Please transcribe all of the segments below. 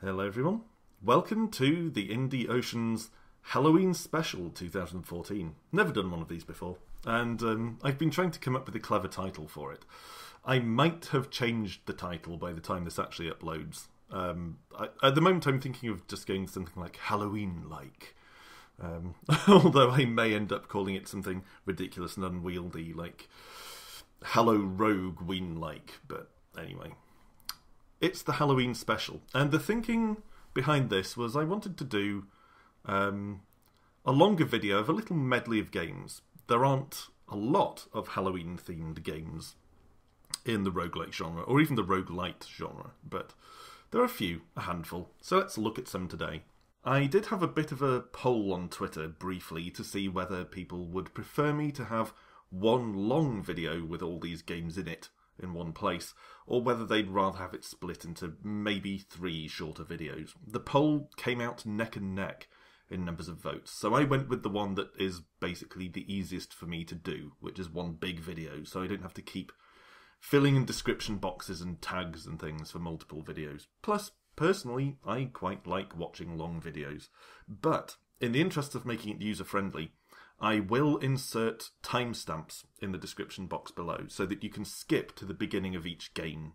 Hello everyone. Welcome to the Indie Ocean's Halloween Special 2014. Never done one of these before, and I've been trying to come up with a clever title for it. I might have changed the title by the time this actually uploads. At the moment I'm thinking of just going something like Halloween-like. Although I may end up calling it something ridiculous and unwieldy like Hallow Rogue Ween-like, but anyway. It's the Halloween special, and the thinking behind this was I wanted to do a longer video of a little medley of games. There aren't a lot of Halloween-themed games in the roguelike genre, or even the roguelite genre, but there are a handful, so let's look at some today. I did have a bit of a poll on Twitter briefly to see whether people would prefer me to have one long video with all these games in it in one place, or whether they'd rather have it split into maybe 3 shorter videos. The poll came out neck and neck in numbers of votes, so I went with the one that is basically the easiest for me to do, which is one big video, so I don't have to keep filling in description boxes and tags and things for multiple videos. Plus, personally, I quite like watching long videos. But, in the interest of making it user-friendly, I will insert timestamps in the description box below so that you can skip to the beginning of each game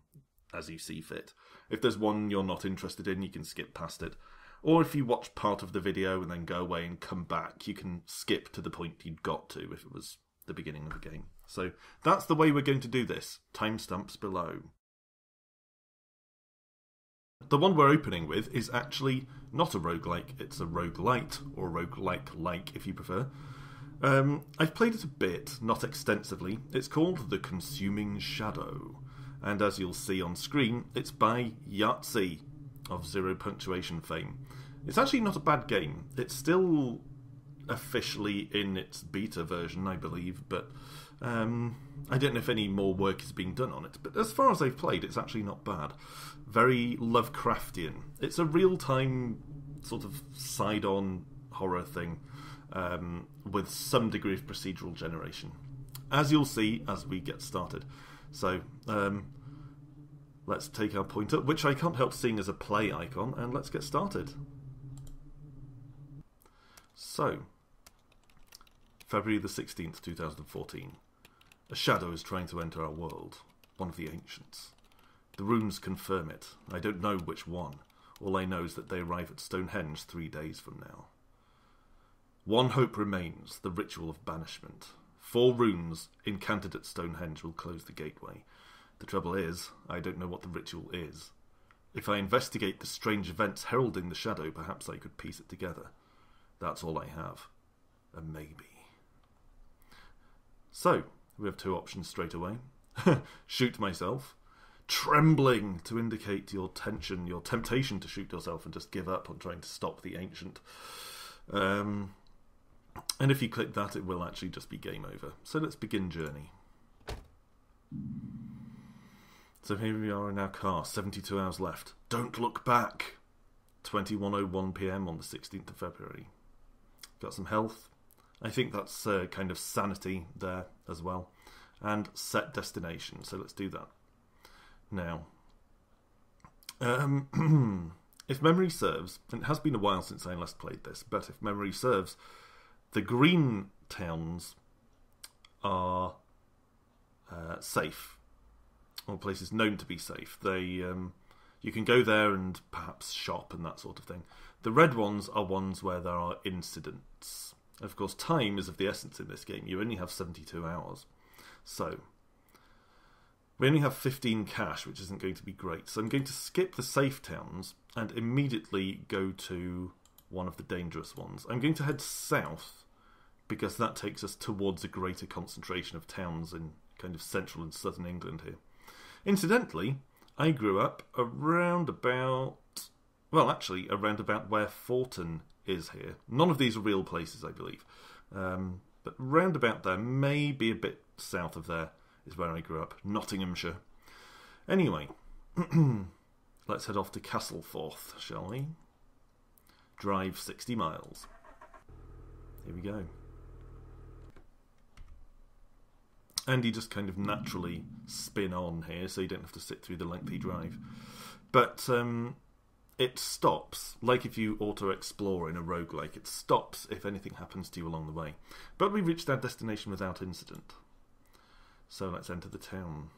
as you see fit. If there's one you're not interested in, you can skip past it. Or if you watch part of the video and then go away and come back, you can skip to the point you'd got to if it was the beginning of the game. So that's the way we're going to do this. Timestamps below. The one we're opening with is actually not a roguelike, it's a roguelite, or roguelike-like if you prefer. I've played it a bit, not extensively. It's called The Consuming Shadow, and as you'll see on screen, it's by Yahtzee of Zero Punctuation fame. It's actually not a bad game. It's still officially in its beta version, I believe, but I don't know if any more work is being done on it. But as far as I've played, it's actually not bad. Very Lovecraftian. It's a real-time sort of side-on horror thing. With some degree of procedural generation, as you'll see as we get started. So let's take our pointer, which I can't help seeing as a play icon, and let's get started. So, February the 16th, 2014. A shadow is trying to enter our world, one of the ancients. The runes confirm it. I don't know which one. All I know is that they arrive at Stonehenge 3 days from now. One hope remains, the ritual of banishment. 4 runes encountered at Stonehenge will close the gateway. The trouble is, I don't know what the ritual is. If I investigate the strange events heralding the shadow, perhaps I could piece it together. That's all I have. A maybe. So, we have 2 options straight away. Shoot myself. Trembling to indicate your tension, your temptation to shoot yourself and just give up on trying to stop the ancient. And if you click that, it will actually just be game over. So let's begin journey. So here we are in our car, 72 hours left. Don't look back. 21:01 PM on the 16th of February. Got some health. I think that's kind of sanity there as well. And set destination, so let's do that. Now, if memory serves, and it has been a while since I last played this, but if memory serves, the green towns are safe, or places known to be safe. They, you can go there and perhaps shop and that sort of thing. The red ones are ones where there are incidents. Of course, time is of the essence in this game. You only have 72 hours. So, we only have 15 cash, which isn't going to be great. So I'm going to skip the safe towns and immediately go to one of the dangerous ones. I'm going to head south because that takes us towards a greater concentration of towns in kind of central and southern England here. Incidentally, I grew up around about where Forton is here. None of these are real places, I believe. But round about there, maybe a bit south of there, is where I grew up. Nottinghamshire. Anyway, let's head off to Castlefort, shall we? Drive 60 miles. Here we go. And you just kind of naturally spin on here, so you don't have to sit through the lengthy drive. But it stops, like if you auto-explore in a roguelike, it stops if anything happens to you along the way. But we reached our destination without incident. So let's enter the town.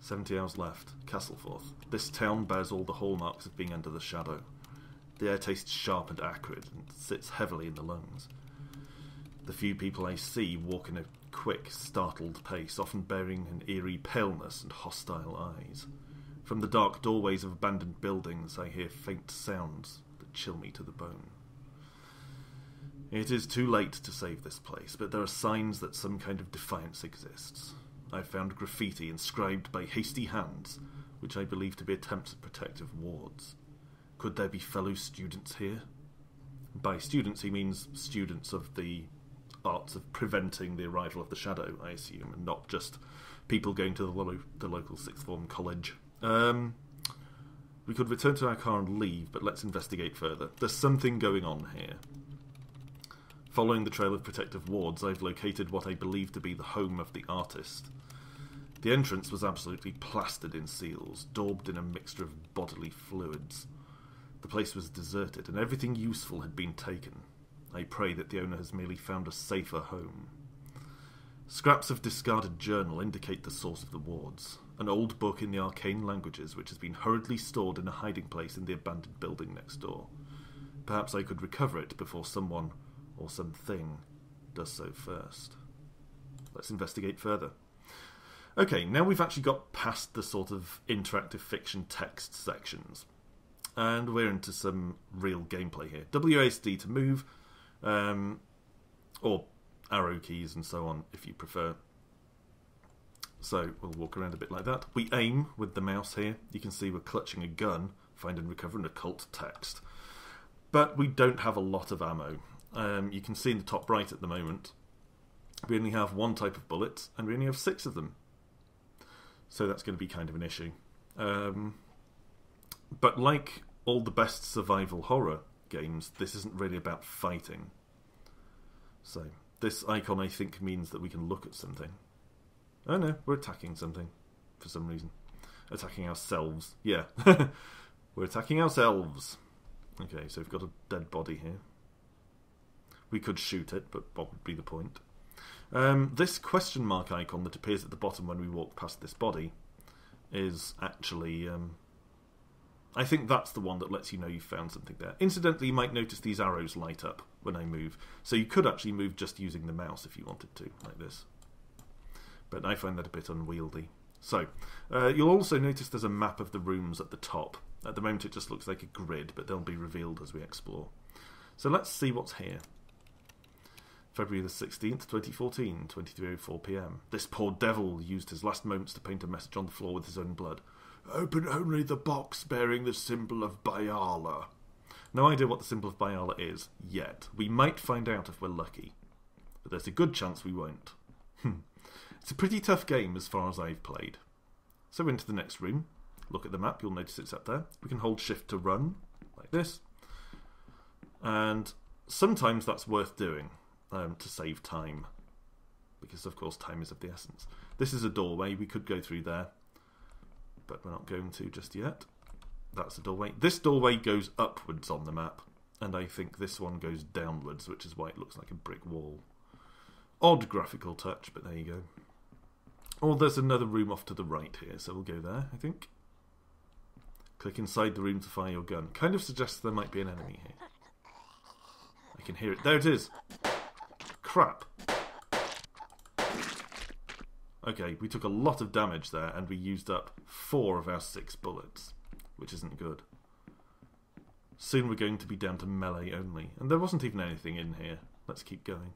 70 hours left. Castleforth. This town bears all the hallmarks of being under the shadow. The air tastes sharp and acrid, and sits heavily in the lungs. The few people I see walk in a quick, startled pace, often bearing an eerie paleness and hostile eyes. From the dark doorways of abandoned buildings, I hear faint sounds that chill me to the bone. It is too late to save this place, but there are signs that some kind of defiance exists. I found graffiti inscribed by hasty hands, which I believe to be attempts at protective wards. Could there be fellow students here? By students, he means students of the arts of preventing the arrival of the shadow, I assume, and not just people going to the local sixth form college. We could return to our car and leave, but let's investigate further. There's something going on here. Following the trail of protective wards, I've located what I believe to be the home of the artist. The entrance was absolutely plastered in seals, daubed in a mixture of bodily fluids. The place was deserted, and everything useful had been taken. I pray that the owner has merely found a safer home. Scraps of discarded journal indicate the source of the wards. An old book in the arcane languages which has been hurriedly stored in a hiding place in the abandoned building next door. Perhaps I could recover it before someone or something does so first. Let's investigate further. Okay, now we've actually got past the sort of interactive fiction text sections. And we're into some real gameplay here. WASD to move, or arrow keys and so on if you prefer. So we'll walk around a bit like that. We aim with the mouse here. You can see we're clutching a gun, find and recover an occult text. But we don't have a lot of ammo. You can see in the top right at the moment, we only have one type of bullets, and we only have 6 of them. So that's going to be kind of an issue. But like all the best survival horror games, this isn't really about fighting. So this icon, I think, means that we can look at something. Oh no, we're attacking something for some reason. Attacking ourselves. Yeah. We're attacking ourselves. Okay, so we've got a dead body here. We could shoot it, but what would be the point? This question mark icon that appears at the bottom when we walk past this body is actually... I think that's the one that lets you know you've found something there. Incidentally, you might notice these arrows light up when I move. So you could actually move just using the mouse if you wanted to, like this. But I find that a bit unwieldy. So, you'll also notice there's a map of the rooms at the top. At the moment it just looks like a grid, but they'll be revealed as we explore. So let's see what's here. February the 16th, 2014, 23:04 PM. This poor devil used his last moments to paint a message on the floor with his own blood. Open only the box bearing the symbol of Bayala. No idea what the symbol of Bayala is, yet. We might find out if we're lucky. But there's a good chance we won't. It's a pretty tough game as far as I've played. So into the next room. Look at the map, you'll notice it's up there. We can hold shift to run, like this. And sometimes that's worth doing, to save time. Because, of course, time is of the essence. This is a doorway, we could go through there. But we're not going to just yet. That's a doorway. This doorway goes upwards on the map. And I think this one goes downwards, which is why it looks like a brick wall. Odd graphical touch, but there you go. Or there's another room off to the right here, so we'll go there, I think. Click inside the room to fire your gun. Kind of suggests there might be an enemy here. I can hear it. There it is! Crap. Okay, we took a lot of damage there, and we used up 4 of our 6 bullets, which isn't good. Soon we're going to be down to melee only. And there wasn't even anything in here. Let's keep going.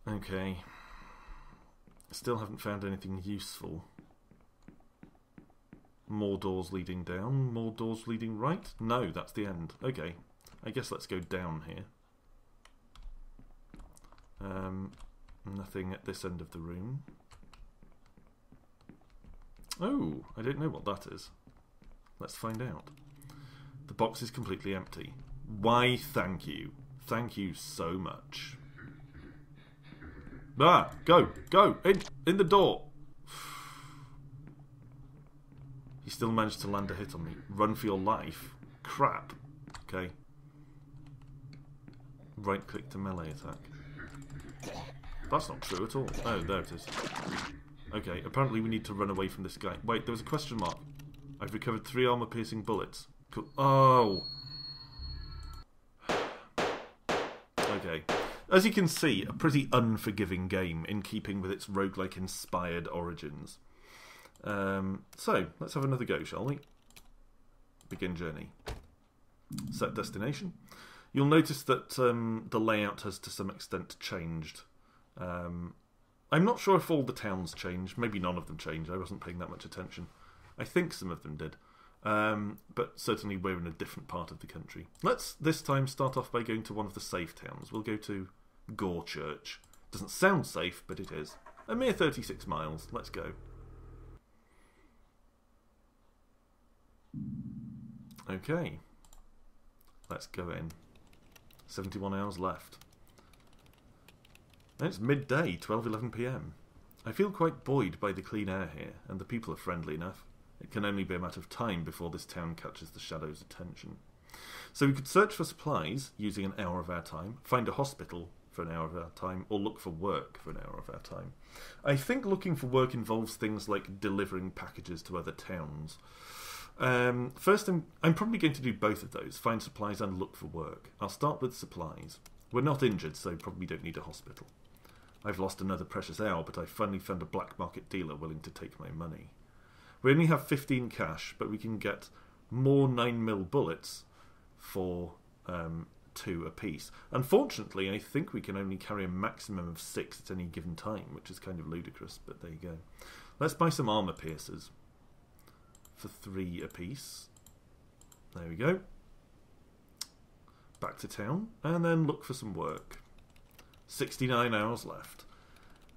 Okay. Still haven't found anything useful. More doors leading down. More doors leading right? No, that's the end. Okay. I guess let's go down here. Nothing at this end of the room. Oh, I don't know what that is. Let's find out. The box is completely empty. Why, thank you. Thank you so much. Ah, go, in the door. You still managed to land a hit on me. Run for your life. Crap. Okay. Right click to melee attack. That's not true at all. Oh, there it is. Okay, apparently we need to run away from this guy. Wait, there was a question mark. I've recovered 3 armor-piercing bullets. Cool. Oh! Okay. As you can see, a pretty unforgiving game in keeping with its roguelike inspired origins. So, let's have another go, shall we? Begin journey. Set destination. You'll notice that the layout has to some extent changed. I'm not sure if all the towns changed. Maybe none of them changed. I wasn't paying that much attention. I think some of them did. But certainly we're in a different part of the country. Let's this time start off by going to one of the safe towns. We'll go to Gorechurch. Doesn't sound safe, but it is. A mere 36 miles. Let's go. Okay. Let's go in. 71 hours left. And it's midday, 12:11 PM. I feel quite buoyed by the clean air here, and the people are friendly enough. It can only be a matter of time before this town catches the Shadow's attention. So we could search for supplies using an hour of our time, find a hospital for an hour of our time, or look for work for an hour of our time. I think looking for work involves things like delivering packages to other towns. First, I'm probably going to do both of those, find supplies and look for work. I'll start with supplies. We're not injured, so probably don't need a hospital. I've lost another precious hour, but I finally found a black market dealer willing to take my money. We only have 15 cash, but we can get more 9mm bullets for 2 apiece. Unfortunately, I think we can only carry a maximum of 6 at any given time, which is kind of ludicrous, but there you go. Let's buy some armor piercers for 3 apiece. There we go. Back to town, and then look for some work. 69 hours left.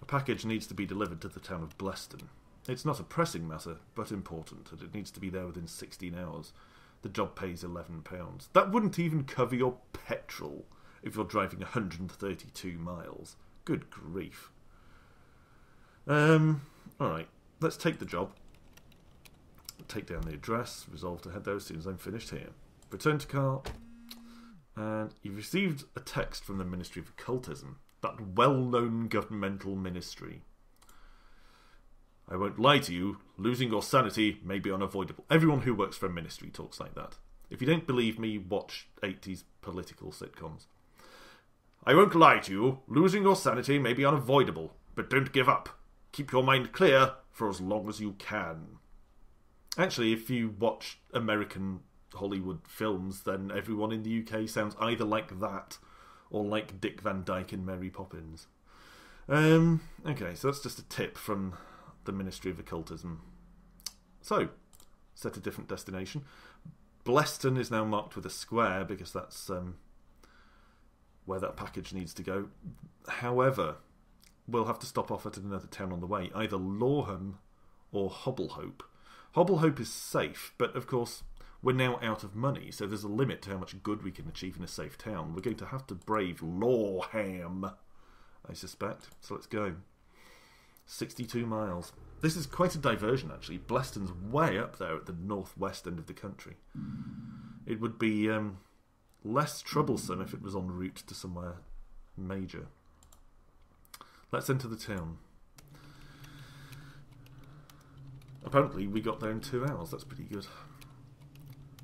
A package needs to be delivered to the town of Bleston. It's not a pressing matter, but important, and it needs to be there within 16 hours. The job pays £11. That wouldn't even cover your petrol if you're driving 132 miles. Good grief. Alright, let's take the job. Take down the address, resolve to head there as soon as I'm finished here. Return to car. And you've received a text from the Ministry of Occultism, that well-known governmental ministry. I won't lie to you, losing your sanity may be unavoidable. Everyone who works for a ministry talks like that. If you don't believe me, watch 80s political sitcoms. I won't lie to you, losing your sanity may be unavoidable, but don't give up. Keep your mind clear for as long as you can. Actually, if you watch American Hollywood films, then everyone in the UK sounds either like that or like Dick Van Dyke in Mary Poppins. Okay, so that's just a tip from the Ministry of Occultism. So, set a different destination. Bleston is now marked with a square because that's where that package needs to go. However, we'll have to stop off at another town on the way, either Lorham or Hobblehope. Hobblehope is safe, but of course we're now out of money, so there's a limit to how much good we can achieve in a safe town. We're going to have to brave Lorham, I suspect. So let's go. 62 miles. This is quite a diversion, actually. Bleston's way up there at the northwest end of the country. It would be less troublesome if it was en route to somewhere major. Let's enter the town. Apparently we got there in 2 hours. That's pretty good.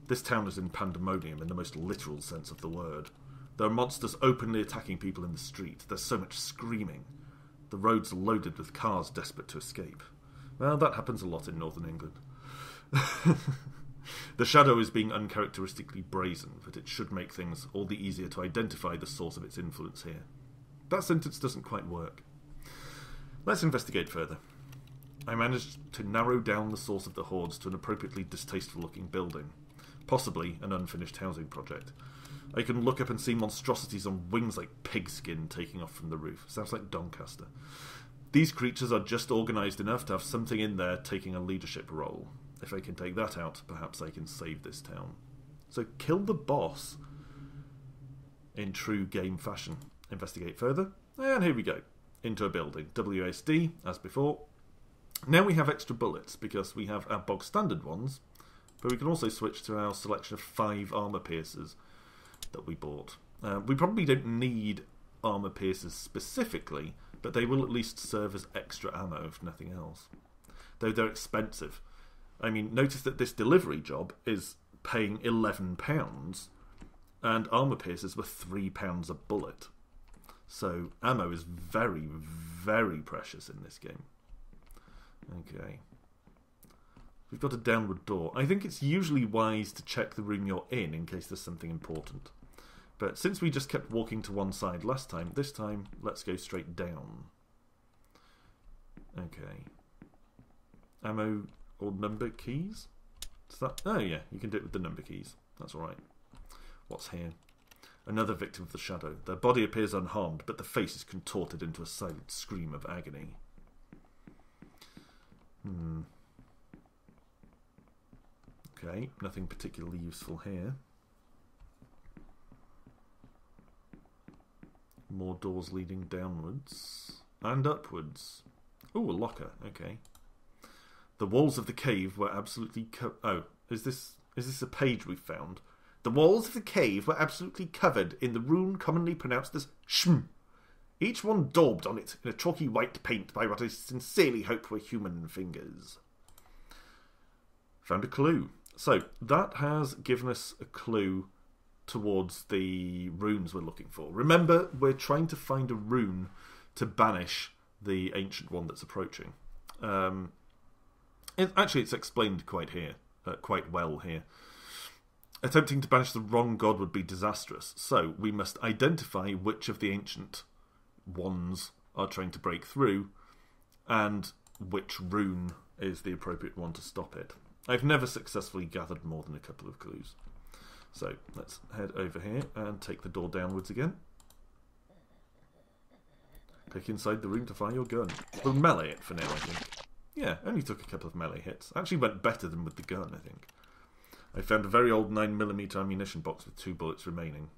This town is in pandemonium in the most literal sense of the word. There are monsters openly attacking people in the street. There's so much screaming. The roads are loaded with cars desperate to escape. Well, that happens a lot in northern England. The Shadow is being uncharacteristically brazen, but it should make things all the easier to identify the source of its influence here. That sentence doesn't quite work. Let's investigate further. I managed to narrow down the source of the hordes to an appropriately distasteful-looking building. Possibly an unfinished housing project. I can look up and see monstrosities on wings like pigskin taking off from the roof. Sounds like Doncaster. These creatures are just organised enough to have something in there taking a leadership role. If I can take that out, perhaps I can save this town. So kill the boss. In true game fashion. Investigate further. And here we go. Into a building. WSD, as before. Now we have extra bullets because we have our bog standard ones, but we can also switch to our selection of 5 armour piercers that we bought. We probably don't need armour piercers specifically, but they will at least serve as extra ammo if nothing else. Though they're expensive. I mean, notice that this delivery job is paying £11 and armour piercers were £3 a bullet. So ammo is very, very precious in this game. Okay. We've got a downward door. I think it's usually wise to check the room you're in case there's something important. But since we just kept walking to one side last time, this time let's go straight down. Okay. Ammo or number keys? Is that? Oh yeah, you can do it with the number keys. That's alright. What's here? Another victim of the shadow. Their body appears unharmed, but the face is contorted into a silent scream of agony. Okay, nothing particularly useful here. More doors leading downwards and upwards. Oh, a locker. Okay. The walls of the cave were absolutely oh, is this a page we found? The walls of the cave were absolutely covered in the rune commonly pronounced as shm. Each one daubed on it in a chalky white paint by what I sincerely hope were human fingers. Found a clue. So, that has given us a clue towards the runes we're looking for. Remember, we're trying to find a rune to banish the ancient one that's approaching. Actually, it's explained quite well here. Attempting to banish the wrong god would be disastrous, so we must identify which of the ancient ones are trying to break through and which rune is the appropriate one to stop it. I've never successfully gathered more than a couple of clues. So let's head over here and take the door downwards again. Click inside the room to fire your gun. We'll melee it for now, I think. Yeah, only took a couple of melee hits. Actually went better than with the gun, I think. I found a very old 9mm ammunition box with 2 bullets remaining.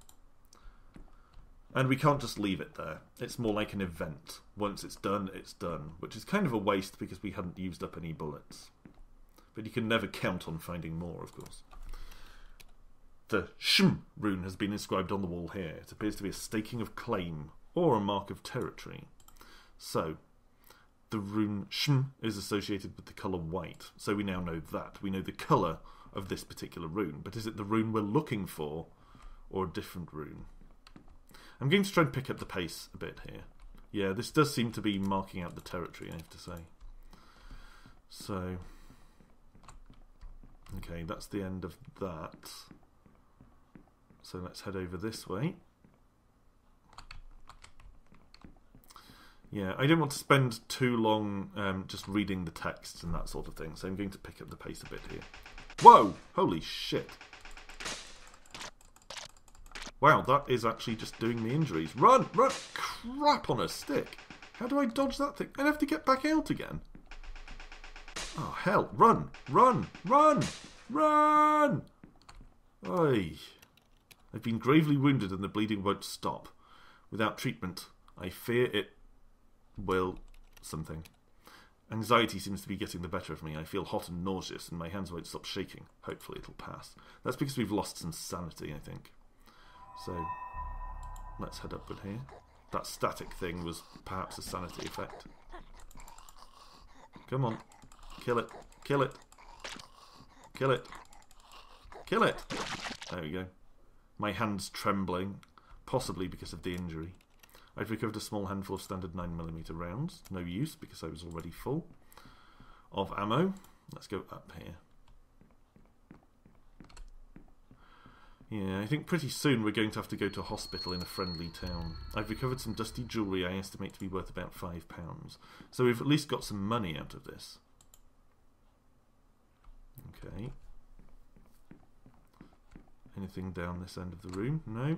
And we can't just leave it there. It's more like an event. Once it's done, which is kind of a waste because we hadn't used up any bullets. But you can never count on finding more, of course. The Shm rune has been inscribed on the wall here. It appears to be a staking of claim, or a mark of territory. So, the rune Shm is associated with the colour white, so we now know that. We know the colour of this particular rune, but is it the rune we're looking for, or a different rune? I'm going to try and pick up the pace a bit here. Yeah, this does seem to be marking out the territory, I have to say. So, okay, that's the end of that. So let's head over this way. Yeah, I don't want to spend too long just reading the text and that sort of thing, so I'm going to pick up the pace a bit here. Whoa! Holy shit. Wow, that is actually just doing me injuries. Run! Run! Crap on a stick! How do I dodge that thing? I have to get back out again. Oh, hell. Run! Run! Run! Run! Oi. I've been gravely wounded and the bleeding won't stop. Without treatment, I fear it will something. Anxiety seems to be getting the better of me. I feel hot and nauseous and my hands won't stop shaking. Hopefully it'll pass. That's because we've lost some sanity, I think. So, let's head upward here. That static thing was perhaps a sanity effect. Come on. Kill it. Kill it. Kill it. Kill it! There we go. My hand's trembling, possibly because of the injury. I've recovered a small handful of standard 9mm rounds. No use because I was already full of ammo. Let's go up here. Yeah, I think pretty soon we're going to have to go to a hospital in a friendly town. I've recovered some dusty jewellery I estimate to be worth about £5. So we've at least got some money out of this. Okay. Anything down this end of the room? No.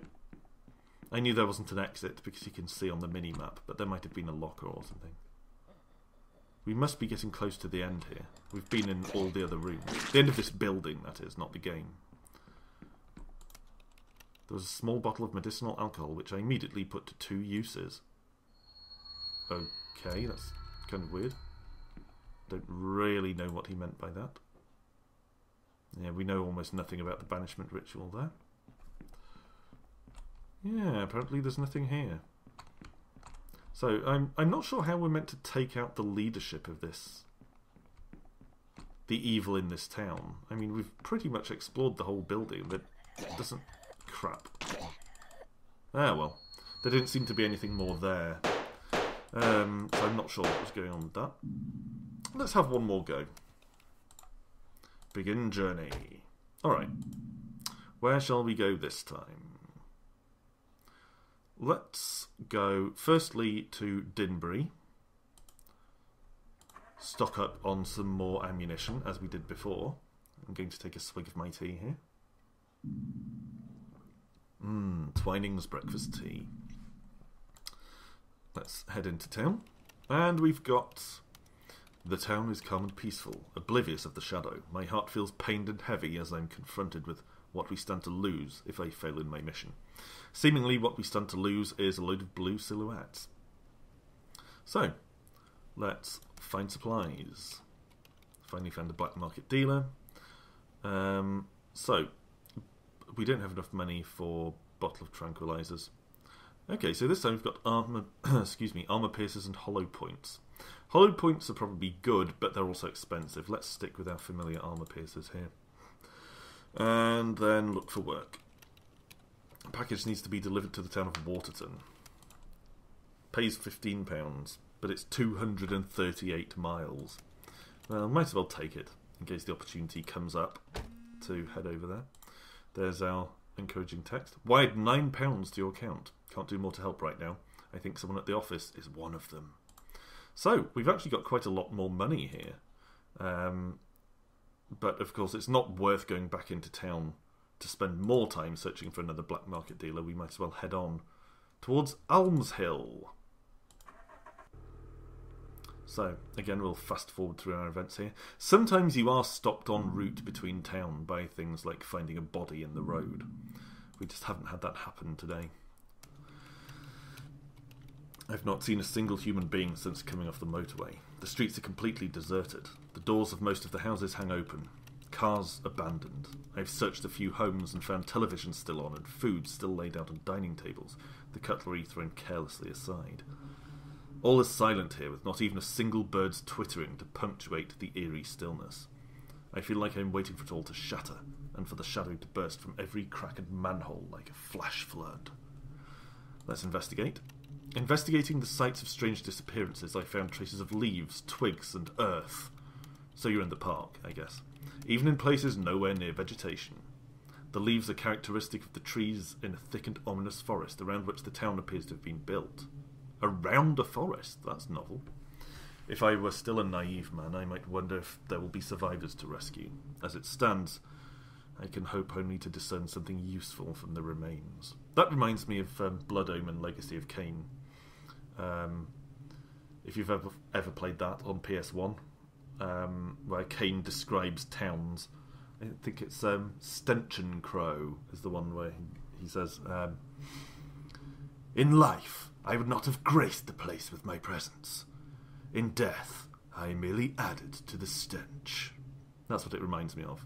I knew there wasn't an exit because you can see on the mini-map, but there might have been a locker or something. We must be getting close to the end here. We've been in all the other rooms. The end of this building, that is, not the game. There was a small bottle of medicinal alcohol, which I immediately put to 2 uses. Okay, that's kind of weird. Don't really know what he meant by that. Yeah, we know almost nothing about the banishment ritual there. Yeah, apparently there's nothing here. So I'm not sure how we're meant to take out the leadership of this, the evil in this town. I mean, we've pretty much explored the whole building, but it doesn't... Crap. Ah, well. There didn't seem to be anything more there. So I'm not sure what was going on with that. Let's have one more go. Begin journey. Alright. Where shall we go this time? Let's go firstly to Dinbury. Stock up on some more ammunition, as we did before. I'm going to take a swig of my tea here. Twining's breakfast tea. Let's head into town. And we've got... The town is calm and peaceful, oblivious of the shadow. My heart feels pained and heavy as I'm confronted with what we stand to lose if I fail in my mission. Seemingly what we stand to lose is a load of blue silhouettes. So, let's find supplies. Finally found a black market dealer. So, we don't have enough money for bottle of tranquilizers. Okay, so this time we've got armor, armor piercers and hollow points. Hollow points are probably good, but they're also expensive. Let's stick with our familiar armor piercers here. And then look for work. A package needs to be delivered to the town of Waterton. Pays £15, but it's 238 miles. Well, might as well take it, in case the opportunity comes up to head over there. There's our encouraging text. Wired £9 to your account. Can't do more to help right now. I think someone at the office is one of them. So, we've actually got quite a lot more money here. But, of course, it's not worth going back into town to spend more time searching for another black market dealer. We might as well head on towards Almshill. So, again, we'll fast forward through our events here. Sometimes you are stopped en route between town by things like finding a body in the road. We just haven't had that happen today. I've not seen a single human being since coming off the motorway. The streets are completely deserted. The doors of most of the houses hang open. Cars abandoned. I've searched a few homes and found televisions still on and food still laid out on dining tables, the cutlery thrown carelessly aside. All is silent here, with not even a single bird's twittering to punctuate the eerie stillness. I feel like I'm waiting for it all to shatter, and for the shadow to burst from every crack and manhole like a flash flood. Let's investigate. Investigating the sites of strange disappearances, I found traces of leaves, twigs, and earth. So you're in the park, I guess. Even in places nowhere near vegetation. The leaves are characteristic of the trees in a thick and ominous forest around which the town appears to have been built. Around a forest? That's novel. If I were still a naive man, I might wonder if there will be survivors to rescue. As it stands, I can hope only to discern something useful from the remains. That reminds me of Blood Omen Legacy of Kain. If you've ever played that on PS1, where Kain describes towns, I think it's Stenchen Crow is the one where he says, in life, I would not have graced the place with my presence. In death, I merely added to the stench. That's what it reminds me of.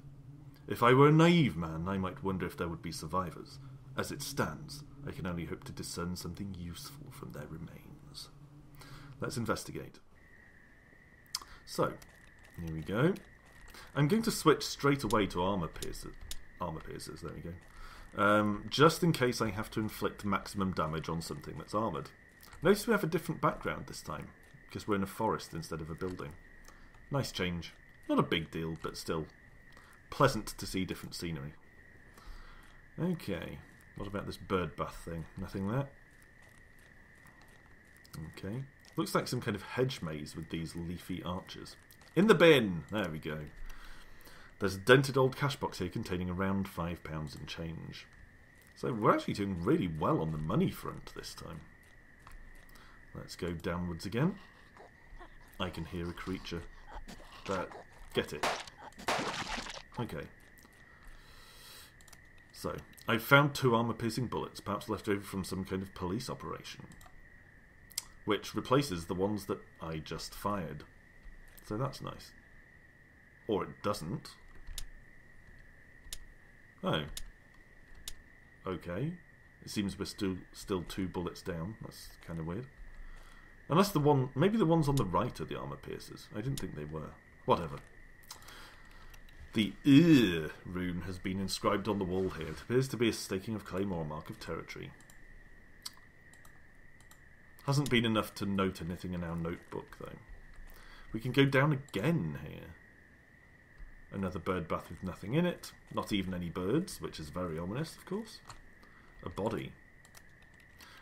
If I were a naive man, I might wonder if there would be survivors. As it stands, I can only hope to discern something useful from their remains. Let's investigate. So, here we go. I'm going to switch straight away to armor piercers. There we go. Just in case I have to inflict maximum damage on something that's armoured. Notice we have a different background this time, because we're in a forest instead of a building. Nice change. Not a big deal, but still pleasant to see different scenery. Okay, what about this bird bath thing? Nothing there? Okay. Looks like some kind of hedge maze with these leafy arches. In the bin! There we go. There's a dented old cash box here containing around £5 and change. So we're actually doing really well on the money front this time. Let's go downwards again. I can hear a creature. Get it. Okay. So, I've found 2 armour-piercing bullets, perhaps left over from some kind of police operation, which replaces the ones that I just fired. So that's nice. Or it doesn't. Oh. Okay. It seems we're still 2 bullets down. That's kind of weird. Unless the one... Maybe the ones on the right are the armour piercers. I didn't think they were. Whatever. The rune has been inscribed on the wall here. It appears to be a staking of claim or a mark of territory. Hasn't been enough to note anything in our notebook, though. We can go down again here. Another bird bath with nothing in it. Not even any birds, which is very ominous, of course. A body.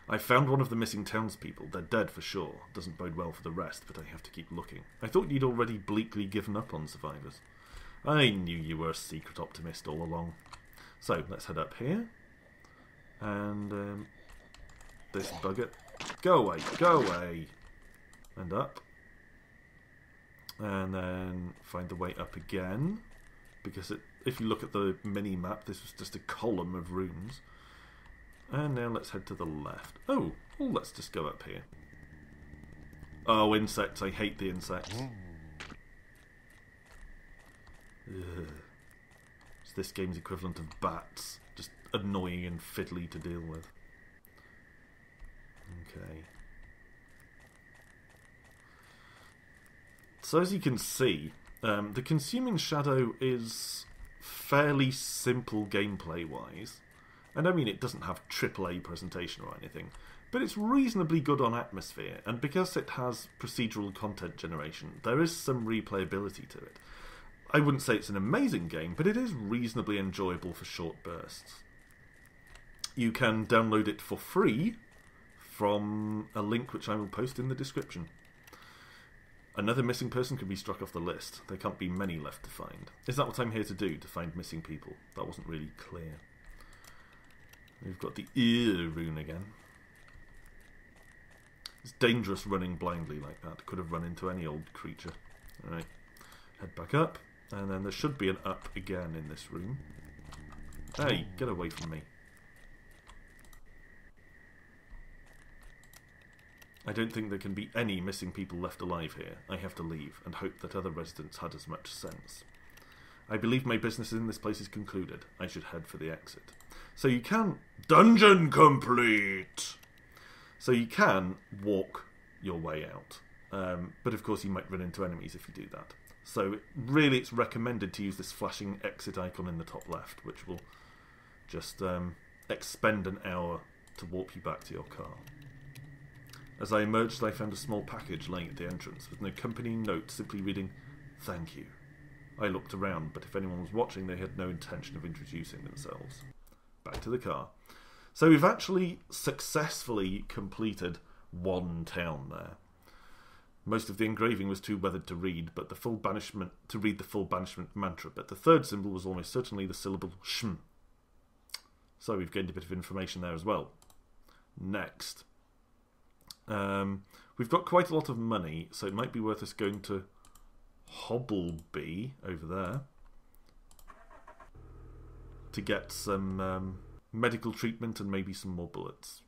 I found one of the missing townspeople. They're dead for sure. Doesn't bode well for the rest, but I have to keep looking. I thought you'd already bleakly given up on survivors. I knew you were a secret optimist all along. So, let's head up here. And, this bugger. Go away, go away! And up. And then find the way up again. Because if you look at the mini-map, this was just a column of runes. And now let's head to the left. Oh, let's just go up here. Oh, insects. I hate the insects. Ugh. It's this game's equivalent of bats. Just annoying and fiddly to deal with. Okay. So as you can see, the Consuming Shadow is fairly simple gameplay-wise. And I mean, it doesn't have AAA presentation or anything, but it's reasonably good on atmosphere, and because it has procedural content generation, there is some replayability to it. I wouldn't say it's an amazing game, but it is reasonably enjoyable for short bursts. You can download it for free from a link which I will post in the description. Another missing person can be struck off the list. There can't be many left to find. Is that what I'm here to do, to find missing people? That wasn't really clear. We've got the ear rune again. It's dangerous running blindly like that. Could have run into any old creature. Alright, head back up. And then there should be an up again in this room. Hey, get away from me. I don't think there can be any missing people left alive here. I have to leave, and hope that other residents had as much sense. I believe my business in this place is concluded. I should head for the exit. So you can... Dungeon complete! So you can walk your way out. But of course you might run into enemies if you do that. So really it's recommended to use this flashing exit icon in the top left, which will just expend an hour to warp you back to your car. As I emerged, I found a small package lying at the entrance, with an accompanying note simply reading, "Thank you." I looked around, but if anyone was watching, they had no intention of introducing themselves. Back to the car. So we've actually successfully completed one town there. Most of the engraving was too weathered to read, but the full banishment mantra. But the third symbol was almost certainly the syllable shm. So we've gained a bit of information there as well. Next. We've got quite a lot of money, so it might be worth us going to Hobbleby over there to get some medical treatment and maybe some more bullets.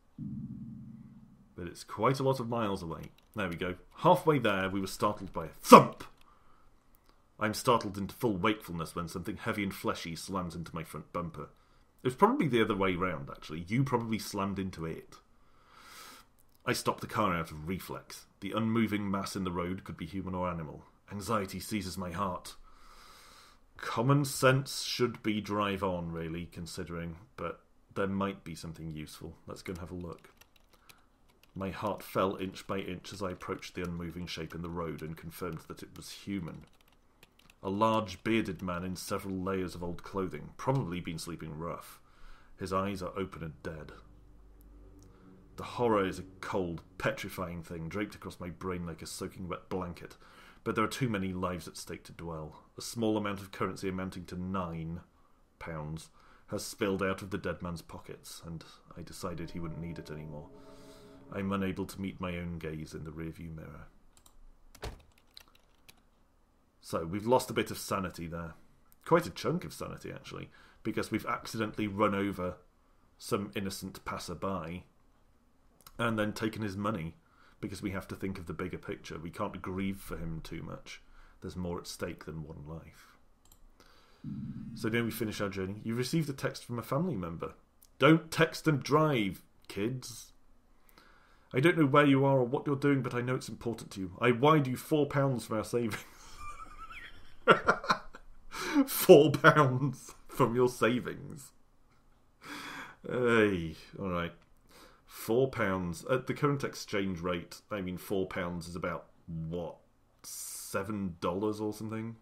But it's quite a lot of miles away. There we go. Halfway there, we were startled by a thump! I'm startled into full wakefulness when something heavy and fleshy slams into my front bumper. It was probably the other way round, actually. You probably slammed into it. I stopped the car out of reflex. The unmoving mass in the road could be human or animal. Anxiety seizes my heart. Common sense should be drive on, really, considering, but there might be something useful. Let's go and have a look. My heart fell inch by inch as I approached the unmoving shape in the road and confirmed that it was human. A large, bearded man in several layers of old clothing, probably been sleeping rough. His eyes are open and dead. The horror is a cold, petrifying thing draped across my brain like a soaking wet blanket, but there are too many lives at stake to dwell. A small amount of currency amounting to £9 has spilled out of the dead man's pockets, and I decided he wouldn't need it anymore. I'm unable to meet my own gaze in the rearview mirror. So, we've lost a bit of sanity there. Quite a chunk of sanity, actually, because we've accidentally run over some innocent passerby and then taken his money, because we have to think of the bigger picture. We can't grieve for him too much. There's more at stake than one life. So now we finish our journey. You received a text from a family member. Don't text and drive, kids. I don't know where you are or what you're doing, but I know it's important to you. I wired you £4 from our savings. £4 from your savings. Hey, alright. £4. At the current exchange rate, I mean £4 is about, what, $7 or something?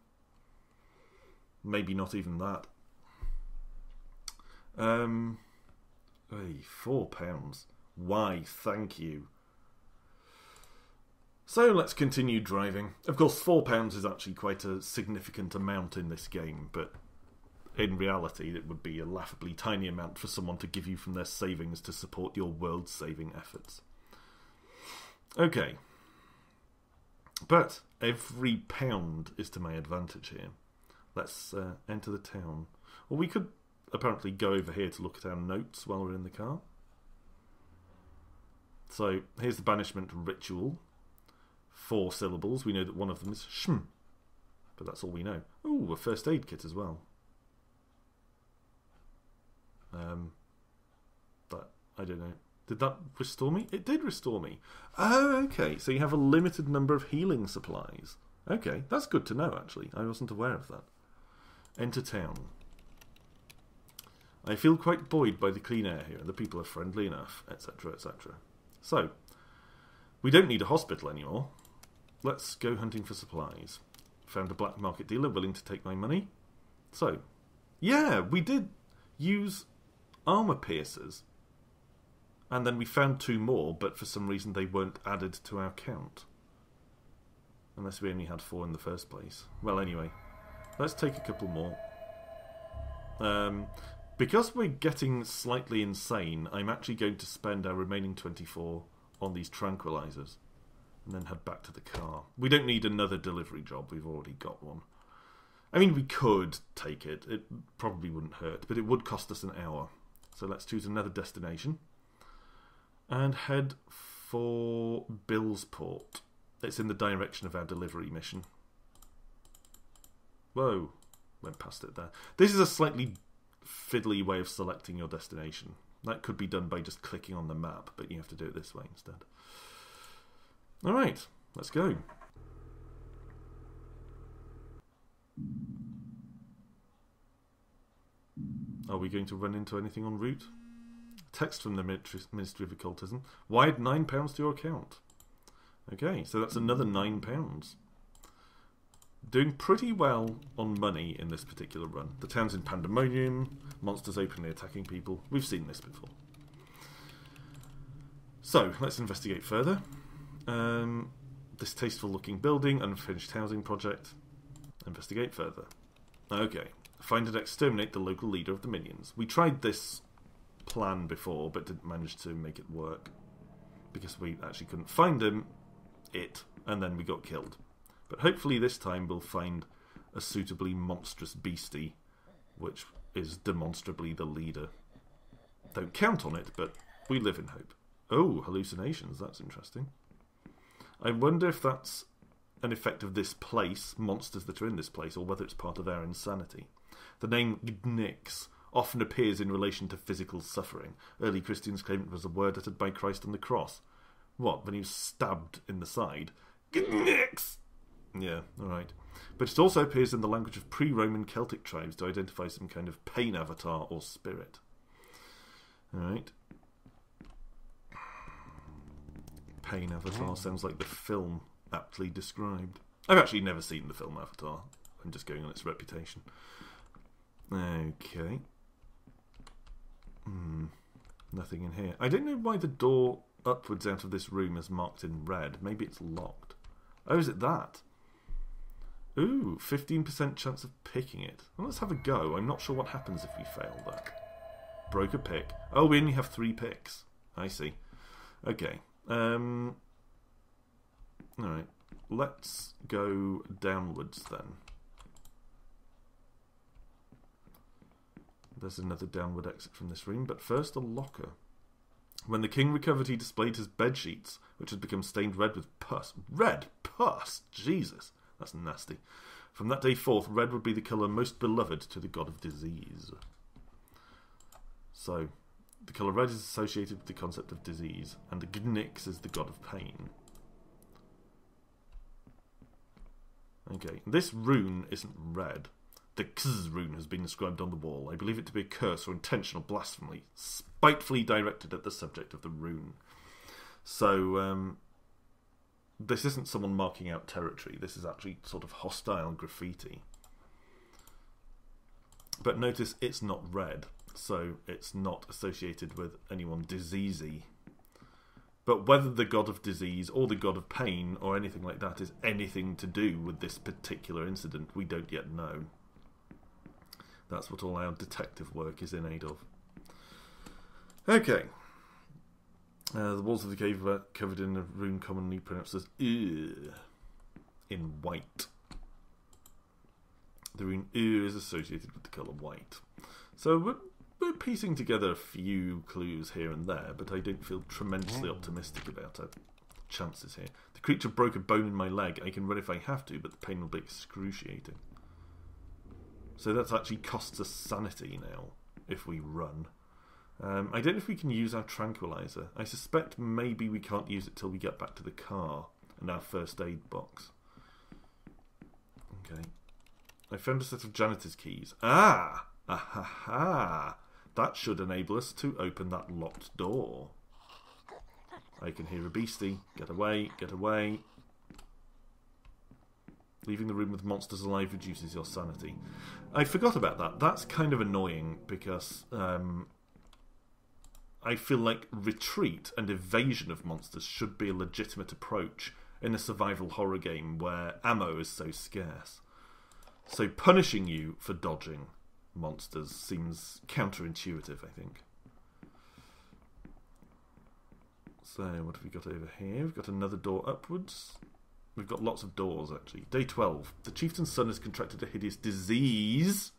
Maybe not even that. Hey, £4. Why, thank you. So let's continue driving. Of course, £4 is actually quite a significant amount in this game, but in reality it would be a laughably tiny amount for someone to give you from their savings to support your world-saving efforts. Okay. But every pound is to my advantage here. Let's enter the town. Well, we could apparently go over here to look at our notes while we're in the car. So, here's the banishment ritual. 4 syllables. We know that one of them is shm. But that's all we know. Ooh, a first aid kit as well. But, I don't know. Did that restore me? It did restore me. Oh, okay. So you have a limited number of healing supplies. Okay, that's good to know, actually. I wasn't aware of that. Enter town. I feel quite buoyed by the clean air here, and the people are friendly enough, etc., etc. So, we don't need a hospital anymore. Let's go hunting for supplies. Found a black market dealer willing to take my money. So, yeah, we did use armour piercers. And then we found 2 more, but for some reason they weren't added to our count. Unless we only had 4 in the first place. Well, anyway, let's take a couple more. Because we're getting slightly insane, I'm actually going to spend our remaining 24 on these tranquilizers. And then head back to the car. We don't need another delivery job, we've already got one. I mean, we could take it. It probably wouldn't hurt, but it would cost us an hour. So let's choose another destination. And head for Billsport. It's in the direction of our delivery mission. Whoa, went past it there. This is a slightly fiddly way of selecting your destination. That could be done by just clicking on the map, but you have to do it this way instead. Alright, let's go. Are we going to run into anything en route? Text from the Ministry of Occultism. Wired £9 to your account. Okay, so that's another £9. Doing pretty well on money in this particular run. The town's in pandemonium, monsters openly attacking people. We've seen this before. So, let's investigate further. This tasteful looking building, unfinished housing project. Investigate further. Okay. Find and exterminate the local leader of the minions. We tried this plan before, but didn't manage to make it work. Because we actually couldn't find him, and then we got killed. But hopefully this time we'll find a suitably monstrous beastie, which is demonstrably the leader. Don't count on it, but we live in hope. Oh, hallucinations, that's interesting. I wonder if that's an effect of this place, monsters that are in this place, or whether it's part of our insanity. The name Gnix often appears in relation to physical suffering. Early Christians claimed it was a word uttered by Christ on the cross. What, when he was stabbed in the side? Gnix! Yeah, alright. But it also appears in the language of pre-Roman Celtic tribes to identify some kind of pain avatar or spirit. Alright. Pain Avatar sounds like the film aptly described. I've actually never seen the film Avatar. I'm just going on its reputation. Okay. Nothing in here. I don't know why the door upwards out of this room is marked in red. Maybe it's locked. Oh, is it that? Ooh, 15% chance of picking it. Well, let's have a go. I'm not sure what happens if we fail that. Broke a pick. Oh, we only have 3 picks. I see. Okay. Alright. Let's go downwards then. There's another downward exit from this room, but first a locker. When the king recovered, he displayed his bedsheets, which had become stained red with pus. Red pus? Jesus. That's nasty. From that day forth, red would be the colour most beloved to the god of disease. So, the colour red is associated with the concept of disease, and the Gnix is the god of pain. Okay, this rune isn't red. The Kz rune has been inscribed on the wall. I believe it to be a curse or intentional blasphemy, spitefully directed at the subject of the rune. So, this isn't someone marking out territory. This is actually sort of hostile graffiti. But notice it's not red, so it's not associated with anyone diseasey. But whether the god of disease or the god of pain or anything like that is anything to do with this particular incident, we don't yet know. That's what all our detective work is in aid of. Okay. The walls of the cave are covered in a rune commonly pronounced as in white. The rune is associated with the colour white. So we're piecing together a few clues here and there, but I don't feel tremendously optimistic about our chances here. The creature broke a bone in my leg. I can run if I have to, but the pain will be excruciating. So that actually costs us sanity now, if we run. I don't know if we can use our tranquilizer. I suspect maybe we can't use it till we get back to the car and our first aid box. Okay. I found a set of janitor's keys. Ah! Ahaha! That should enable us to open that locked door. I can hear a beastie. Get away, get away. Leaving the room with monsters alive reduces your sanity. I forgot about that. That's kind of annoying because I feel like retreat and evasion of monsters should be a legitimate approach in a survival horror game where ammo is so scarce. So punishing you for dodging monsters seems counterintuitive, I think. So, what have we got over here? We've got another door upwards. We've got lots of doors, actually. Day 12. The chieftain's son has contracted a hideous disease,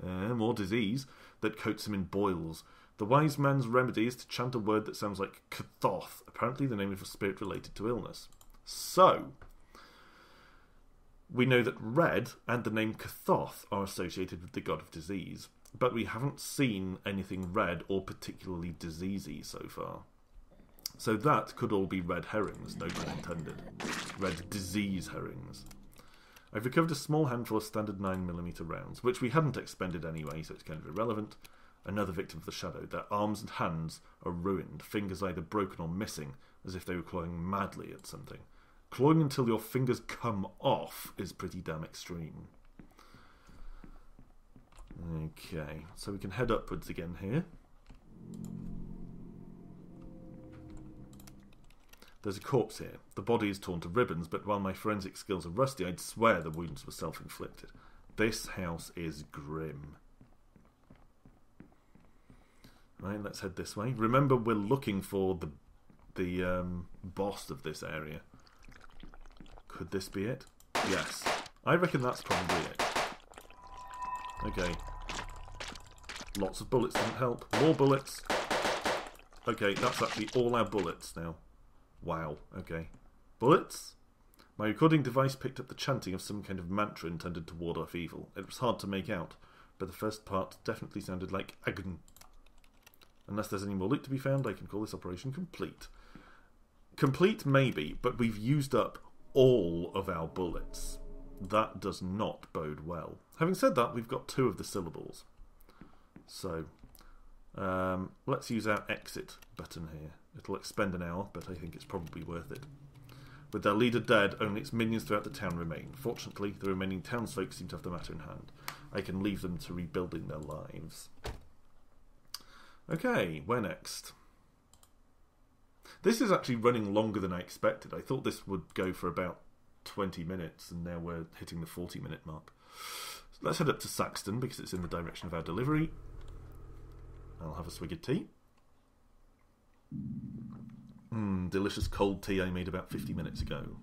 more disease, that coats him in boils. The wise man's remedy is to chant a word that sounds like Kathoth, apparently the name of a spirit related to illness. So, we know that red and the name Kathoth are associated with the god of disease, but we haven't seen anything red or particularly diseasey so far. So that could all be red herrings, no pun intended. Red disease herrings. I've recovered a small handful of standard 9mm rounds, which we hadn't expended anyway, so it's kind of irrelevant. Another victim of the shadow. Their arms and hands are ruined, fingers either broken or missing, as if they were clawing madly at something. Clawing until your fingers come off is pretty damn extreme. Okay, so we can head upwards again here. There's a corpse here. The body is torn to ribbons, but while my forensic skills are rusty, I'd swear the wounds were self-inflicted. This house is grim. Right, let's head this way. Remember, we're looking for the boss of this area. Could this be it? Yes. I reckon that's probably it. Okay. Lots of bullets didn't help. More bullets. Okay, that's actually all our bullets now. Wow, okay. Bullets? My recording device picked up the chanting of some kind of mantra intended to ward off evil. It was hard to make out, but the first part definitely sounded like Agn. Unless there's any more loot to be found, I can call this operation complete. Complete, maybe, but we've used up all of our bullets. That does not bode well. Having said that, we've got 2 of the syllables. So, let's use our exit button here. It'll expend an hour, but I think it's probably worth it. With their leader dead, only its minions throughout the town remain. Fortunately, the remaining townsfolk seem to have the matter in hand. I can leave them to rebuilding their lives. Okay, where next? This is actually running longer than I expected. I thought this would go for about 20 minutes, and now we're hitting the 40-minute mark. So let's head up to Saxton, because it's in the direction of our delivery. I'll have a swig of tea. Delicious cold tea I made about 50 minutes ago.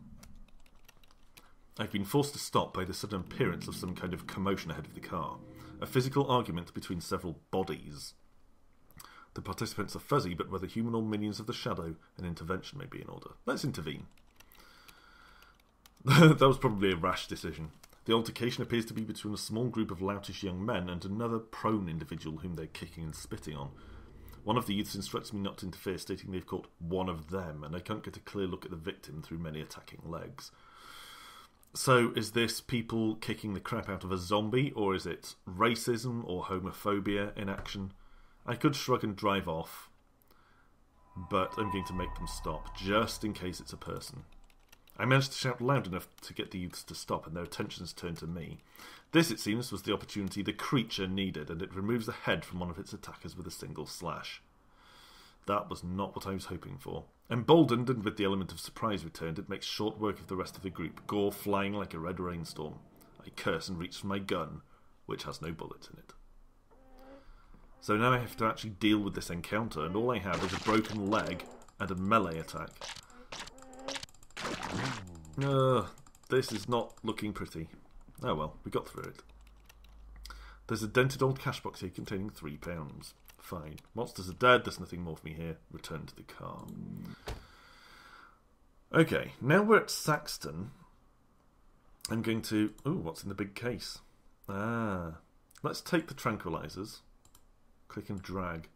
I've been forced to stop by the sudden appearance of some kind of commotion ahead of the car. A physical argument between several bodies. The participants are fuzzy, but whether human or minions of the shadow, an intervention may be in order. Let's intervene. That was probably a rash decision. The altercation appears to be between a small group of loutish young men and another prone individual whom they're kicking and spitting on. One of the youths instructs me not to interfere, stating they've caught one of them, and I can't get a clear look at the victim through many attacking legs. So, is this people kicking the crap out of a zombie, or is it racism or homophobia in action? I could shrug and drive off, but I'm going to make them stop, just in case it's a person. I managed to shout loud enough to get the youths to stop, and their attentions turned to me. This, it seems, was the opportunity the creature needed, and it removes the head from one of its attackers with a single slash. That was not what I was hoping for. Emboldened and with the element of surprise returned, it makes short work of the rest of the group, gore flying like a red rainstorm. I curse and reach for my gun, which has no bullets in it. So now I have to actually deal with this encounter, and all I have is a broken leg and a melee attack. This is not looking pretty. Oh well, we got through it. There's a dented old cash box here containing £3. Fine. Monsters are dead, there's nothing more for me here. Return to the car. Okay, now we're at Saxton. I'm going to... Ooh, what's in the big case? Let's take the tranquilizers. Click and drag.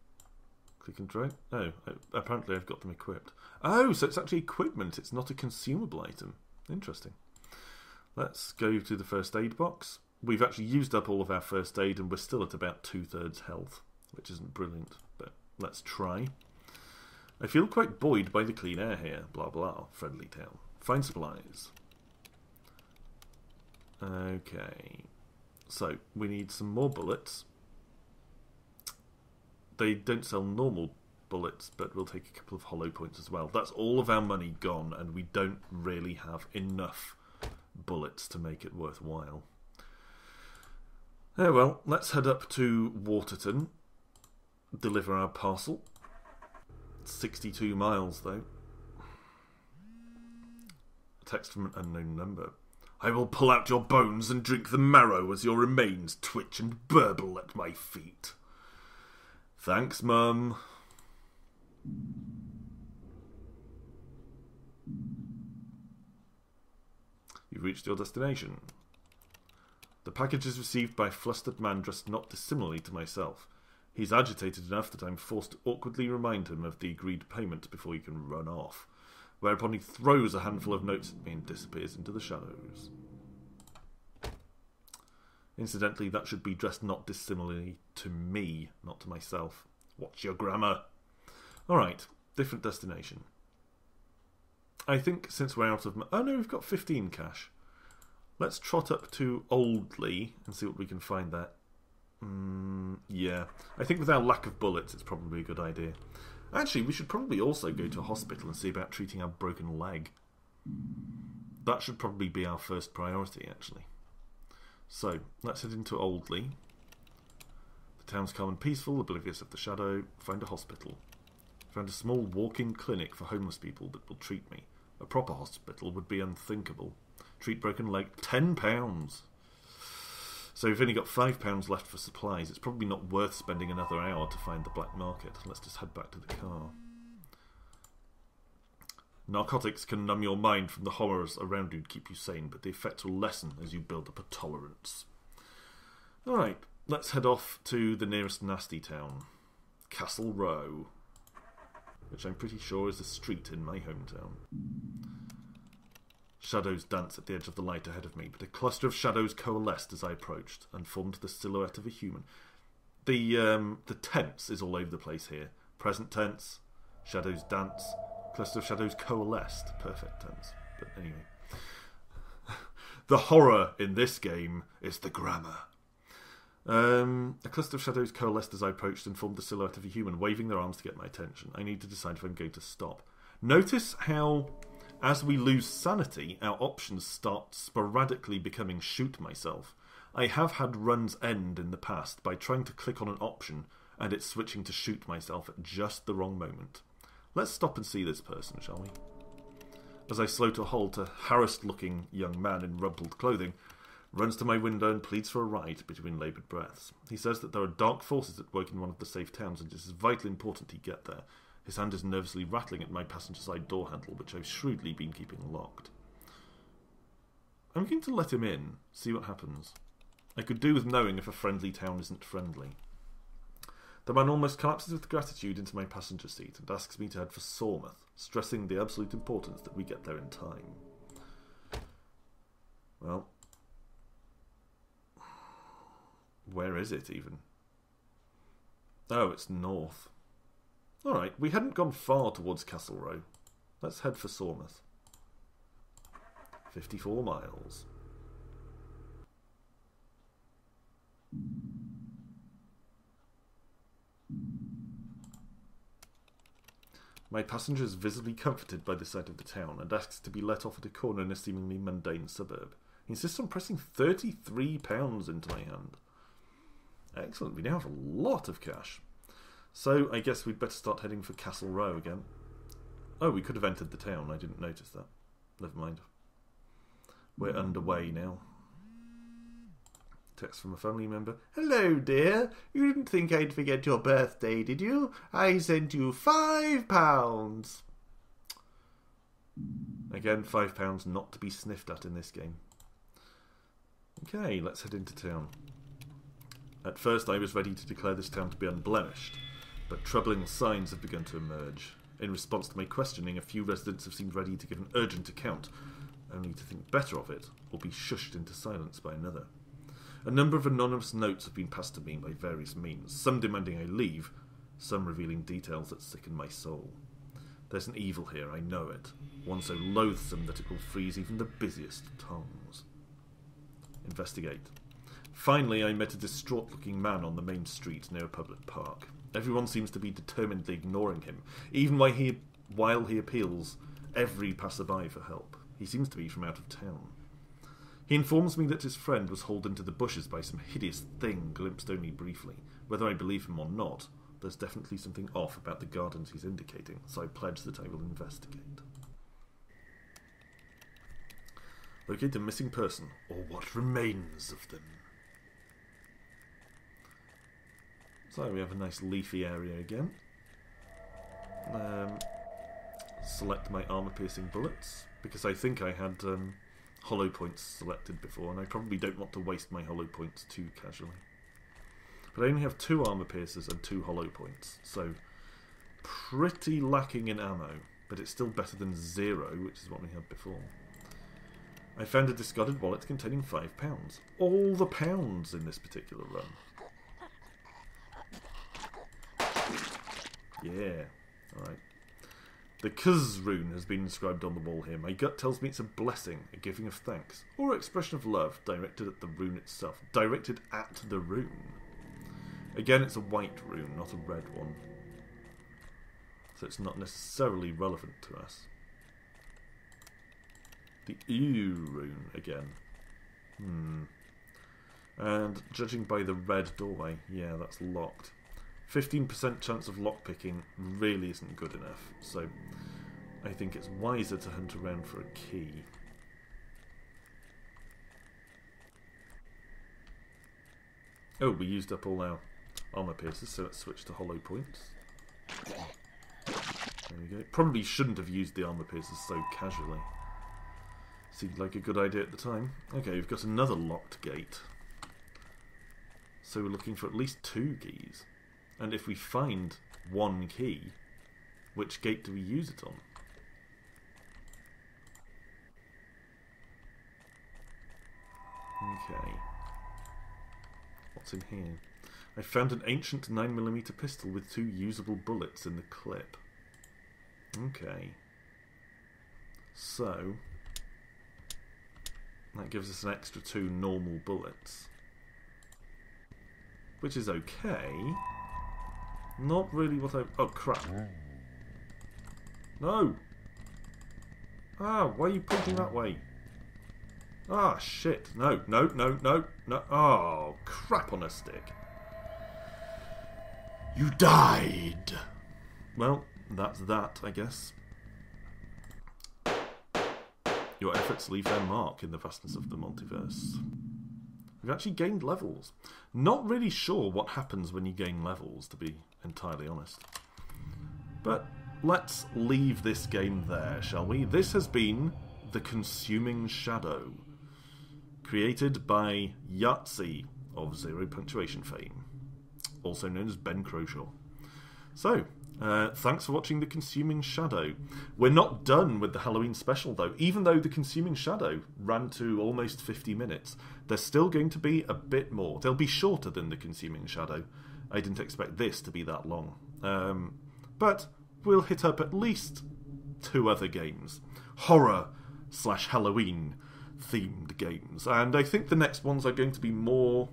Click and drag? Oh, apparently I've got them equipped. Oh, so it's actually equipment. It's not a consumable item. Interesting. Let's go to the first aid box. We've actually used up all of our first aid and we're still at about 2/3 health, which isn't brilliant, but let's try. I feel quite buoyed by the clean air here. Blah blah. Friendly town. Find supplies. Okay. So, we need some more bullets. They don't sell normal bullets, but we'll take a couple of hollow points as well. That's all of our money gone, and we don't really have enough bullets to make it worthwhile. Oh well, let's head up to Waterton, deliver our parcel. 62 miles, though. Text from an unknown number. I will pull out your bones and drink the marrow as your remains twitch and burble at my feet. Thanks, Mum. You've reached your destination. The package is received by a flustered man dressed not dissimilarly to myself. He's agitated enough that I'm forced to awkwardly remind him of the agreed payment before he can run off, whereupon he throws a handful of notes at me and disappears into the shadows. Incidentally, that should be dressed not dissimilarly to me, not to myself. What's your grammar? Alright, different destination. I think since we're out of... Oh no, we've got 15 cash. Let's trot up to Oldley and see what we can find there. Yeah. I think with our lack of bullets, it's probably a good idea. Actually, we should probably also go to a hospital and see about treating our broken leg. That should probably be our first priority, actually. So, let's head into Oldley. The town's calm and peaceful, oblivious of the shadow. Find a hospital. Found a small walk-in clinic for homeless people that will treat me. A proper hospital would be unthinkable. Treat broken leg, £10. So we've only got £5 left for supplies. It's probably not worth spending another hour to find the black market. Let's just head back to the car. Narcotics can numb your mind from the horrors around you and keep you sane, but the effects will lessen as you build up a tolerance. Alright, let's head off to the nearest nasty town. Castle Row, which I'm pretty sure is a street in my hometown. Shadows dance at the edge of the light ahead of me, but a cluster of shadows coalesced as I approached and formed the silhouette of a human. The tense is all over the place here. Present tense, shadows dance, cluster of shadows coalesced. Perfect tense. But anyway. The horror in this game is the grammar. A cluster of shadows coalesced as I approached and formed the silhouette of a human, waving their arms to get my attention. I need to decide if I'm going to stop. Notice how, as we lose sanity, our options start sporadically becoming shoot myself. I have had runs end in the past by trying to click on an option and it switching to shoot myself at just the wrong moment. Let's stop and see this person, shall we? As I slow to a halt, a harassed-looking young man in rumpled clothing runs to my window and pleads for a ride between laboured breaths. He says that there are dark forces at work in one of the safe towns and it is vitally important he get there. His hand is nervously rattling at my passenger side door handle, which I've shrewdly been keeping locked. I'm going to let him in, see what happens. I could do with knowing if a friendly town isn't friendly. The man almost collapses with gratitude into my passenger seat and asks me to head for Sormouth, stressing the absolute importance that we get there in time. Well, where is it even? Oh, it's north. Alright, we hadn't gone far towards Castle Row. Let's head for Sormouth. 54 miles. My passenger is visibly comforted by the sight of the town and asks to be let off at a corner in a seemingly mundane suburb. He insists on pressing £33 into my hand. Excellent, we now have a lot of cash. So I guess we'd better start heading for Castle Row again. Oh, we could have entered the town, I didn't notice that. Never mind. We're underway now. Text from a family member. Hello, dear. You didn't think I'd forget your birthday, did you? I sent you £5. Again, £5 not to be sniffed at in this game. Okay, let's head into town. At first I was ready to declare this town to be unblemished, but troubling signs have begun to emerge. In response to my questioning, a few residents have seemed ready to give an urgent account, only to think better of it, or be shushed into silence by another. A number of anonymous notes have been passed to me by various means, some demanding I leave, some revealing details that sicken my soul. There's an evil here, I know it, one so loathsome that it will freeze even the busiest tongues. Investigate. Finally, I met a distraught-looking man on the main street near a public park. Everyone seems to be determinedly ignoring him, even while he appeals every passerby for help. He seems to be from out of town. He informs me that his friend was hauled into the bushes by some hideous thing glimpsed only briefly. Whether I believe him or not, there's definitely something off about the gardens he's indicating, so I pledge that I will investigate. Locate a missing person, or what remains of them. So we have a nice leafy area again. Select my armour-piercing bullets, because I think I had hollow points selected before, and I probably don't want to waste my hollow points too casually. But I only have 2 armour piercers and 2 hollow points, so pretty lacking in ammo, but it's still better than 0, which is what we had before. I found a discarded wallet containing £5. All the pounds in this particular run. Yeah, alright. The Kuz rune has been inscribed on the wall here. My gut tells me it's a blessing, a giving of thanks, or expression of love directed at the rune itself. Directed at the rune. Again, it's a white rune, not a red one. So it's not necessarily relevant to us. The EU rune again. And judging by the red doorway, yeah, that's locked. 15% chance of lockpicking really isn't good enough, so I think it's wiser to hunt around for a key. Oh, we used up all our armour piercers, so let's switch to hollow points. There we go. Probably shouldn't have used the armour piercers so casually. Seemed like a good idea at the time. Okay, we've got another locked gate. So we're looking for at least 2 keys. And if we find 1 key, which gate do we use it on? Okay. What's in here? I found an ancient 9mm pistol with 2 usable bullets in the clip. Okay. So, that gives us an extra 2 normal bullets. Which is okay. Not really what I... Oh, crap. No! Ah, why are you pointing that way? Ah, shit. No, no, no, no, no. Oh, crap on a stick. You died! Well, that's that, I guess. Your efforts leave their mark in the vastness of the multiverse. We've actually gained levels. Not really sure what happens when you gain levels, to be entirely honest. But let's leave this game there, shall we? This has been The Consuming Shadow. created by Yahtzee of Zero Punctuation fame, also known as Ben Croshaw. So, thanks for watching The Consuming Shadow. We're not done with the Halloween special, though. Even though The Consuming Shadow ran to almost 50 minutes, there's still going to be a bit more. They'll be shorter than The Consuming Shadow. I didn't expect this to be that long. But we'll hit up at least 2 other games. Horror/Halloween themed games. And I think the next ones are going to be more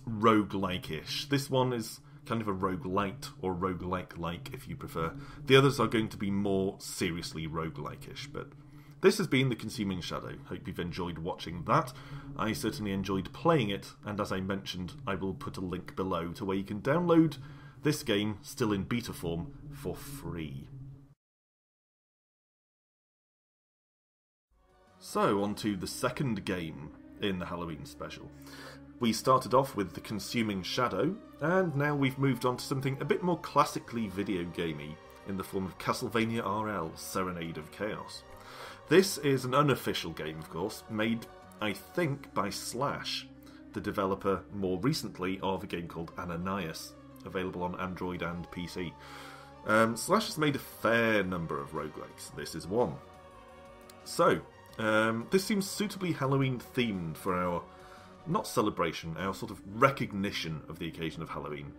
roguelike-ish. This one is kind of a roguelite, or roguelike-like if you prefer. The others are going to be more seriously roguelike-ish, but this has been The Consuming Shadow. Hope you've enjoyed watching that. I certainly enjoyed playing it, and as I mentioned, I will put a link below to where you can download this game, still in beta form, for free. So, on to the second game in the Halloween special. We started off with The Consuming Shadow, and now we've moved on to something a bit more classically video gamey in the form of Castlevania RL Serenade of Chaos. This is an unofficial game, of course, made, I think, by Slash, the developer more recently of a game called Ananias, available on Android and PC. Slash has made a fair number of roguelikes. This is one. So, this seems suitably Halloween themed for our, not celebration, our sort of recognition of the occasion of Halloween.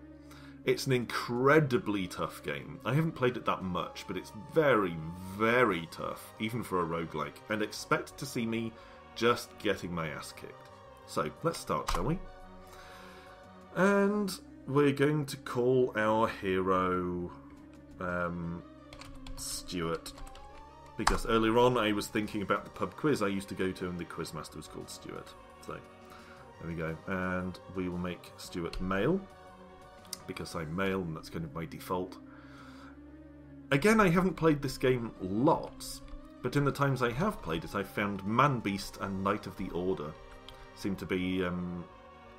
It's an incredibly tough game. I haven't played it that much, but it's very, very tough, even for a roguelike, and expect to see me just getting my ass kicked. So, let's start, shall we? And we're going to call our hero Stuart, because earlier on I was thinking about the pub quiz I used to go to and the quizmaster was called Stuart. So, there we go. And we will make Stuart male, because I'm male and that's kind of my default. Again, I haven't played this game lots, but in the times I have played it, I've found Man-Beast and Knight of the Order seem to be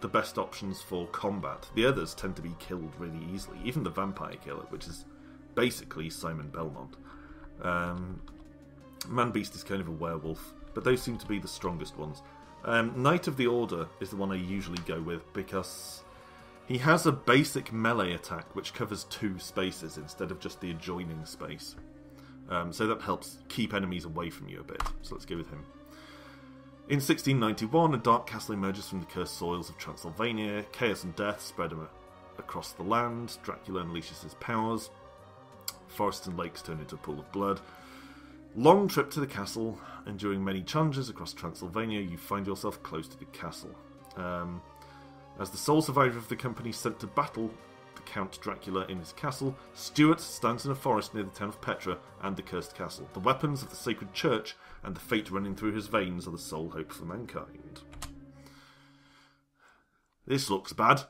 the best options for combat. The others tend to be killed really easily, even the Vampire Killer, which is basically Simon Belmont. Man-Beast is kind of a werewolf, but those seem to be the strongest ones. Knight of the Order is the one I usually go with, because he has a basic melee attack which covers 2 spaces instead of just the adjoining space. So that helps keep enemies away from you a bit. So let's go with him. In 1691, a dark castle emerges from the cursed soils of Transylvania. Chaos and death spread across the land. Dracula unleashes his powers. Forests and lakes turn into a pool of blood. Long trip to the castle. Enduring many challenges across Transylvania, you find yourself close to the castle. As the sole survivor of the company sent to battle the Count Dracula in his castle, Stuart stands in a forest near the town of Petra and the cursed castle. The weapons of the sacred church and the fate running through his veins are the sole hope for mankind. This looks bad.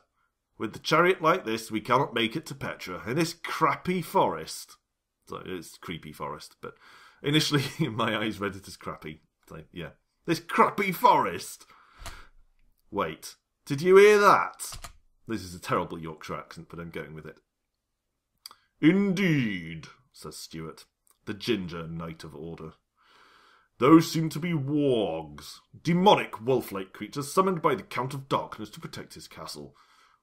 With the chariot like this, we cannot make it to Petra. In this crappy forest. So it's creepy forest, but initially my eyes read it as crappy. So, yeah. This crappy forest! Wait. Did you hear that? This is a terrible Yorkshire accent, but I'm going with it. Indeed, says Stuart, the ginger Knight of Order. Those seem to be wargs, demonic wolf-like creatures summoned by the Count of Darkness to protect his castle.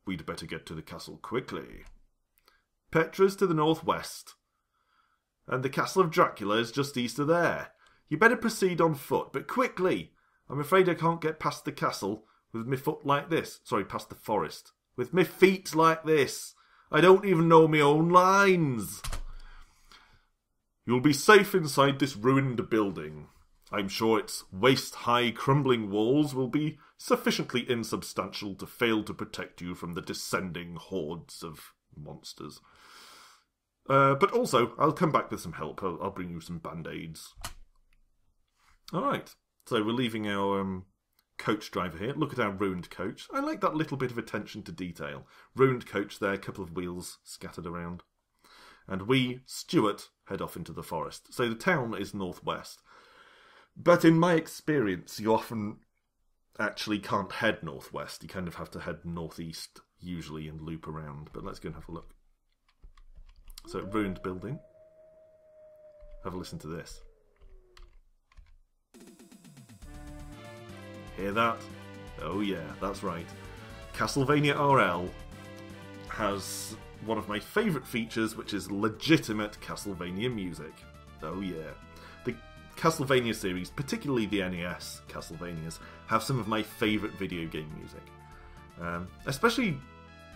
We'd better get to the castle quickly. Petra's to the northwest, and the castle of Dracula is just east of there. You better proceed on foot, but quickly. I'm afraid I can't get past the castle with me foot like this. Sorry, past the forest. With me feet like this. I don't even know my own lines. You'll be safe inside this ruined building. I'm sure its waist-high crumbling walls will be sufficiently insubstantial to fail to protect you from the descending hordes of monsters. But also, I'll come back with some help. I'll bring you some band-aids. Alright, so we're leaving our coach driver here. Look at our ruined coach. I like that little bit of attention to detail. Ruined coach there, a couple of wheels scattered around. And we, Stuart, head off into the forest. So the town is northwest. But in my experience, you often actually can't head northwest. You kind of have to head northeast, usually, and loop around. But let's go and have a look. So, ruined building. Have a listen to this. Hear that? Oh yeah, that's right. Castlevania RL has one of my favourite features, which is legitimate Castlevania music. Oh yeah. The Castlevania series, particularly the NES Castlevanias, have some of my favourite video game music. Especially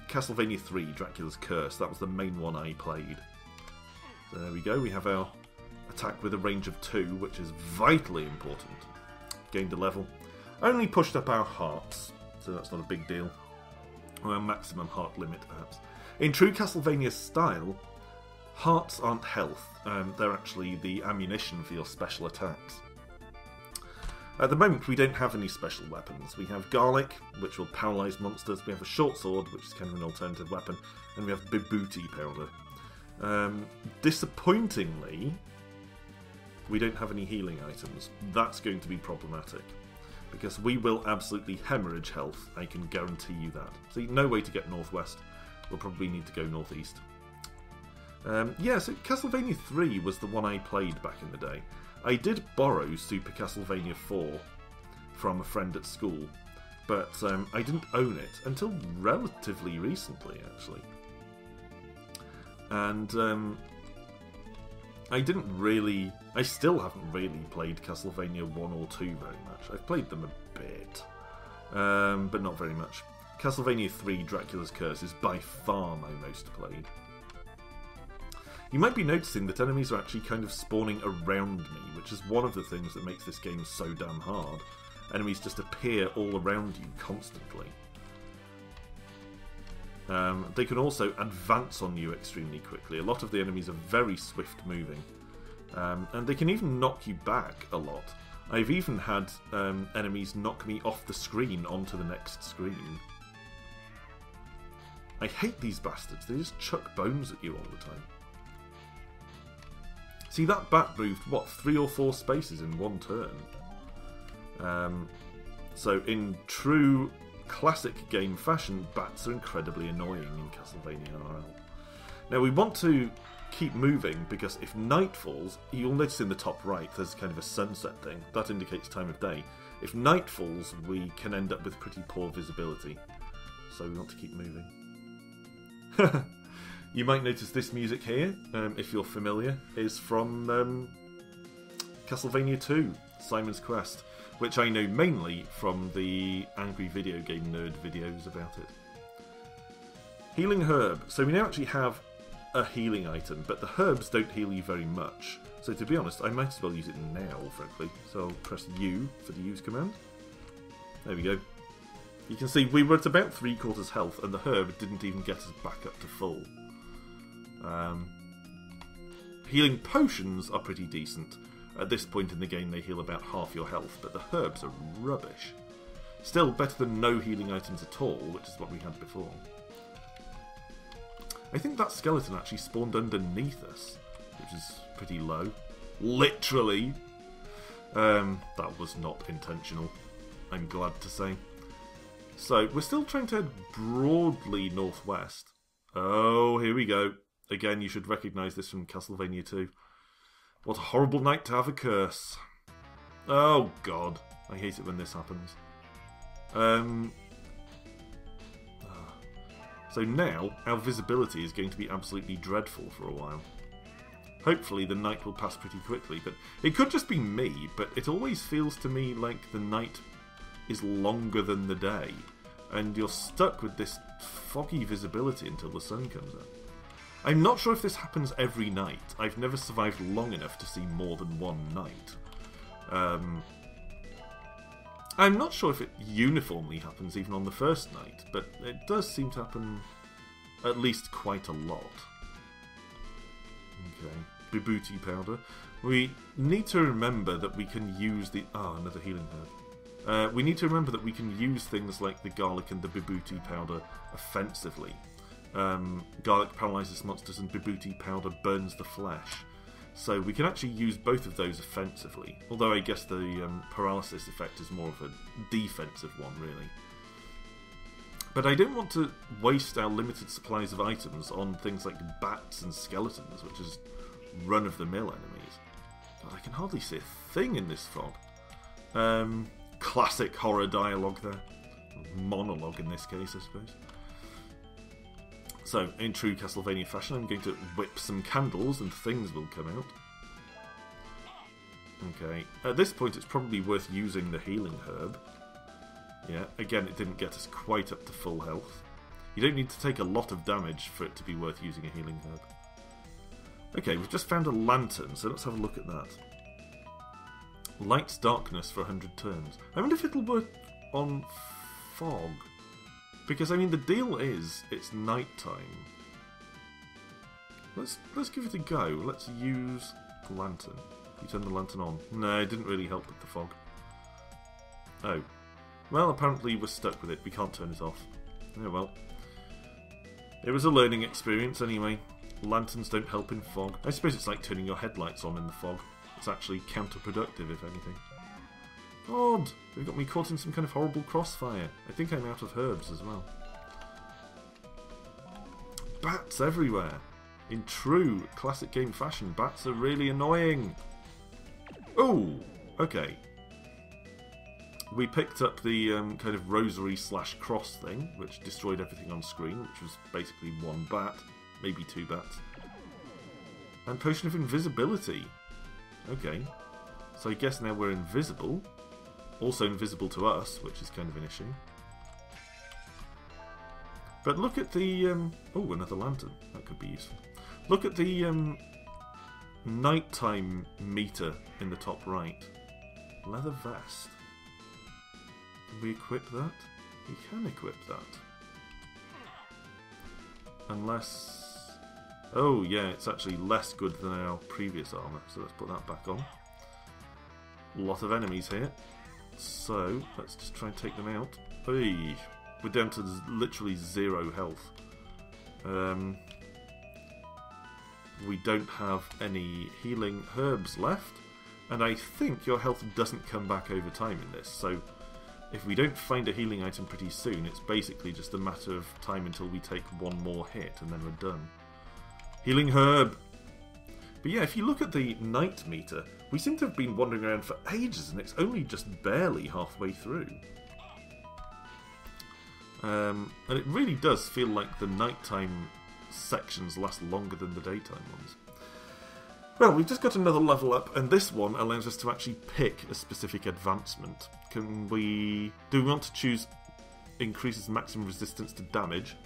Castlevania 3, Dracula's Curse. That was the main one I played. So there we go, we have our attack with a range of 2, which is vitally important. Gained a level. Only pushed up our hearts, so that's not a big deal. Or our maximum heart limit, perhaps. In true Castlevania style, hearts aren't health. They're actually the ammunition for your special attacks. At the moment, we don't have any special weapons. We have Garlic, which will paralyse monsters. We have a short sword, which is kind of an alternative weapon. And we have Bibooty powder. Disappointingly, we don't have any healing items. That's going to be problematic, because we will absolutely hemorrhage health, I can guarantee you that. See, no way to get northwest. We'll probably need to go northeast. Yeah, so Castlevania 3 was the one I played back in the day. I did borrow Super Castlevania 4 from a friend at school, but I didn't own it until relatively recently, actually. And I still haven't really played Castlevania 1 or 2 very much. I've played them a bit, but not very much. Castlevania 3 Dracula's Curse is by far my most played. You might be noticing that enemies are actually kind of spawning around me, which is one of the things that makes this game so damn hard. Enemies just appear all around you constantly. They can also advance on you extremely quickly. A lot of the enemies are very swift moving. And they can even knock you back a lot. I've even had enemies knock me off the screen onto the next screen. I hate these bastards. They just chuck bones at you all the time. See, that bat moved, what, 3 or 4 spaces in one turn? So in true classic game fashion, bats are incredibly annoying in Castlevania RL. Now we want to keep moving, because if night falls, you'll notice in the top right there's kind of a sunset thing. That indicates time of day. If night falls, we can end up with pretty poor visibility. So we want to keep moving. You might notice this music here, if you're familiar, is from Castlevania 2, Simon's Quest, which I know mainly from the Angry Video Game Nerd videos about it. Healing Herb. So we now actually have a healing item, but the herbs don't heal you very much. So to be honest, I might as well use it now, frankly. So I'll press U for the use command. There we go. You can see we were at about 3/4 health, and the herb didn't even get us back up to full. Healing potions are pretty decent. At this point in the game they heal about half your health, but the herbs are rubbish. Still better than no healing items at all, which is what we had before. I think that skeleton actually spawned underneath us, which is pretty low. Literally! That was not intentional, I'm glad to say. So, we're still trying to head broadly northwest. Oh, here we go. Again, you should recognise this from Castlevania 2. What a horrible night to have a curse. Oh, God. I hate it when this happens. So now, our visibility is going to be absolutely dreadful for a while. Hopefully the night will pass pretty quickly, but it could just be me, but it always feels to me like the night is longer than the day, and you're stuck with this foggy visibility until the sun comes up. I'm not sure if this happens every night. I've never survived long enough to see more than one night. I'm not sure if it uniformly happens even on the first night, but it does seem to happen at least quite a lot. Okay, Bibooty powder. We need to remember that we can use the... another healing herb. We need to remember that we can use things like the garlic and the Bibooty powder offensively. Garlic paralyzes monsters and Bibooty powder burns the flesh. So we can actually use both of those offensively. Although I guess the paralysis effect is more of a defensive one, really. But I don't want to waste our limited supplies of items on things like bats and skeletons, which is run-of-the-mill enemies. God, I can hardly see a thing in this fog. classic horror dialogue there. Monologue in this case, I suppose. So, in true Castlevania fashion, I'm going to whip some candles and things will come out. Okay, at this point it's probably worth using the healing herb. Yeah, again it didn't get us quite up to full health. You don't need to take a lot of damage for it to be worth using a healing herb. Okay, we've just found a lantern, so let's have a look at that. Light's darkness for 100 turns. I wonder if it'll work on fog. Because, I mean, the deal is, it's night time. Let's give it a go. Let's use lantern. You turn the lantern on. No, it didn't really help with the fog. Oh. Well, apparently we're stuck with it. We can't turn it off. Oh well. It was a learning experience anyway. Lanterns don't help in fog. I suppose it's like turning your headlights on in the fog. It's actually counterproductive, if anything. God! They've got me caught in some kind of horrible crossfire. I think I'm out of herbs as well. Bats everywhere! In true classic game fashion, bats are really annoying! Oh! Okay. We picked up the kind of rosary/cross thing, which destroyed everything on screen, which was basically one bat, maybe two bats. And Potion of Invisibility. Okay. So I guess now we're invisible. Also invisible to us, which is kind of an issue. But look at the... oh, another lantern. That could be useful. Look at the nighttime meter in the top right. Leather vest. Can we equip that? We can equip that. Unless... oh, yeah, it's actually less good than our previous armour. So let's put that back on. A lot of enemies here. So, let's just try and take them out. Hey, we're down to literally 0 health. We don't have any healing herbs left. And I think your health doesn't come back over time in this. So, if we don't find a healing item pretty soon, it's basically just a matter of time until we take one more hit and then we're done. Healing herb! But yeah, if you look at the night meter, we seem to have been wandering around for ages and it's only just barely halfway through. And it really does feel like the nighttime sections last longer than the daytime ones. Well, we've just got another level up, and this one allows us to actually pick a specific advancement. Do we want to choose increases maximum resistance to damage,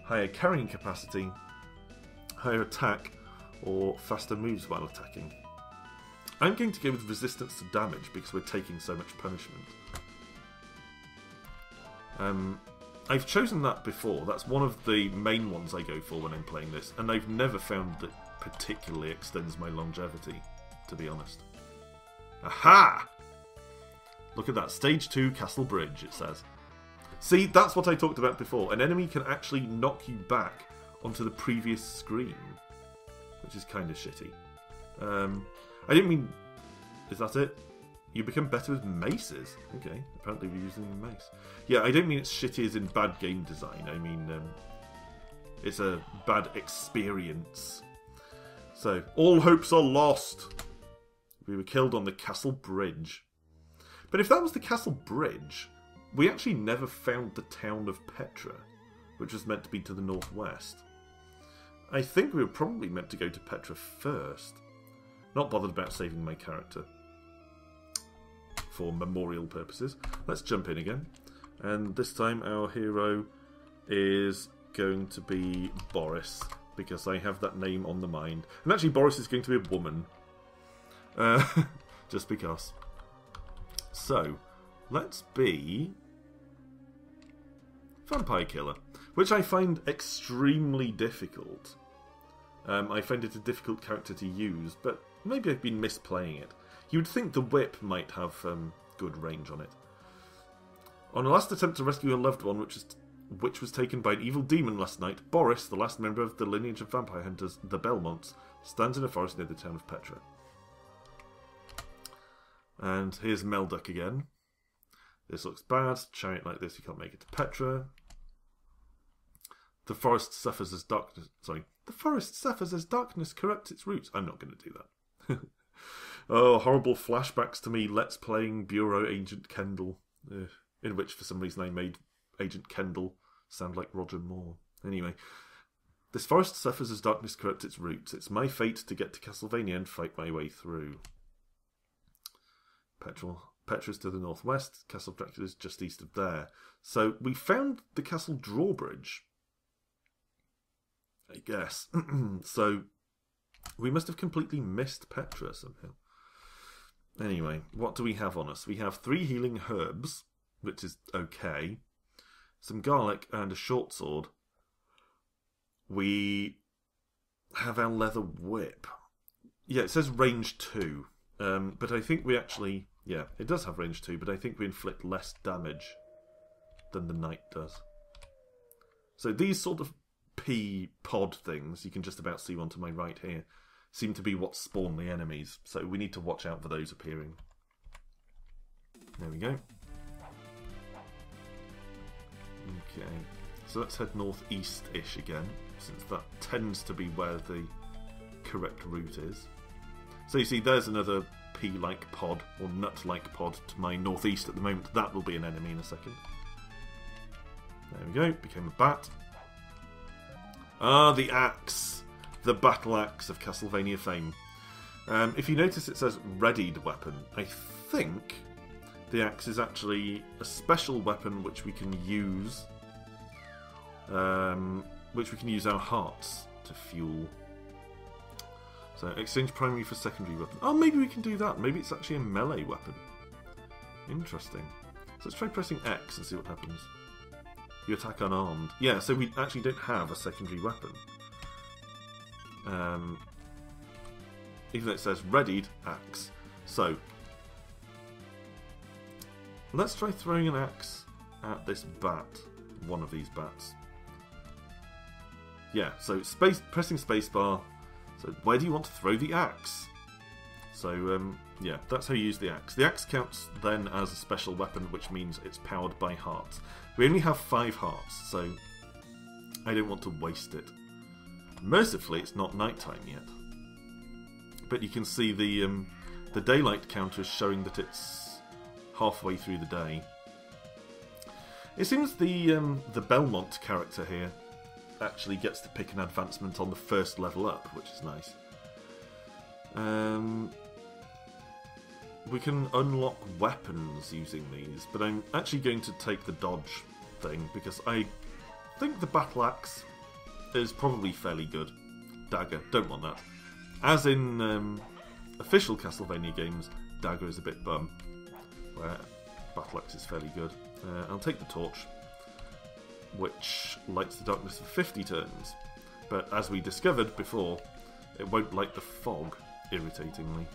higher carrying capacity, higher attack, or faster moves while attacking? I'm going to go with resistance to damage because we're taking so much punishment. I've chosen that before. That's one of the main ones I go for when I'm playing this, and I've never found that particularly extends my longevity, to be honest. Aha! Look at that. Stage 2 Castle Bridge, it says. See, that's what I talked about before. An enemy can actually knock you back onto the previous screen, which is kind of shitty. I didn't mean... is that it? You become better with maces. Okay, apparently we're using a mace. Yeah, I don't mean it's shitty as in bad game design. I mean, it's a bad experience. So, all hopes are lost. We were killed on the Castle Bridge. But if that was the Castle Bridge, we actually never found the town of Petra, which was meant to be to the northwest. I think we were probably meant to go to Petra first. Not bothered about saving my character for memorial purposes. Let's jump in again. And this time our hero is going to be Boris, because I have that name on the mind. And actually Boris is going to be a woman. Just because. So, let's be Vampire Killer, which I find extremely difficult. I find it a difficult character to use, but maybe I've been misplaying it. You'd think the whip might have good range on it. On a last attempt to rescue a loved one, which was taken by an evil demon last night, Boris, the last member of the lineage of vampire hunters, the Belmonts, stands in a forest near the town of Petra. And here's Melduck again. This looks bad. Chariot like this, you can't make it to Petra. The forest suffers as darkness... sorry. The forest suffers as darkness corrupts its roots. I'm not going to do that. Oh, horrible flashbacks to me Let's Playing Bureau Agent Kendall, in which for some reason I made Agent Kendall sound like Roger Moore. Anyway, this forest suffers as darkness corrupts its roots. It's my fate to get to Castlevania and fight my way through. Petra's to the northwest. Castle Dracula is just east of there. So we found the castle drawbridge, I guess. So we must have completely missed Petra somehow. Anyway, what do we have on us? We have 3 healing herbs, which is okay. Some garlic and a short sword. We have our leather whip. Yeah, it says range 2. But I think we actually... Yeah, it does have range 2, but I think we inflict less damage than the knight does. So these sort of pea pod things, you can just about see one to my right here, seem to be what spawn the enemies. So we need to watch out for those appearing. There we go. Okay, so let's head northeast-ish again, since that tends to be where the correct route is. So you see, there's another pea-like pod, or nut-like pod, to my northeast at the moment. That will be an enemy in a second. There we go, became a bat. Ah, the axe! The battle axe of Castlevania fame. If you notice it says readied weapon, I think the axe is actually a special weapon which we can use our hearts to fuel. So exchange primary for secondary weapon. Oh, maybe we can do that. Maybe it's actually a melee weapon. Interesting. So let's try pressing X and see what happens. You attack unarmed. Yeah, so we actually don't have a secondary weapon. Even though it says readied axe. So let's try throwing an axe at this bat. One of these bats. Yeah, so pressing spacebar. So where do you want to throw the axe? So yeah, that's how you use the axe. The axe counts then as a special weapon, which means it's powered by hearts. We only have 5 hearts, so I don't want to waste it. Mercifully, it's not nighttime yet. But you can see the daylight counter is showing that it's halfway through the day. It seems the Belmont character here actually gets to pick an advancement on the first level up, which is nice. We can unlock weapons using these, but I'm actually going to take the dodge thing because I think the battle axe is probably fairly good. Dagger, don't want that. As in official Castlevania games, dagger is a bit bum, where battle axe is fairly good. I'll take the torch, which lights the darkness for 50 turns. But as we discovered before, it won't light the fog, irritatingly.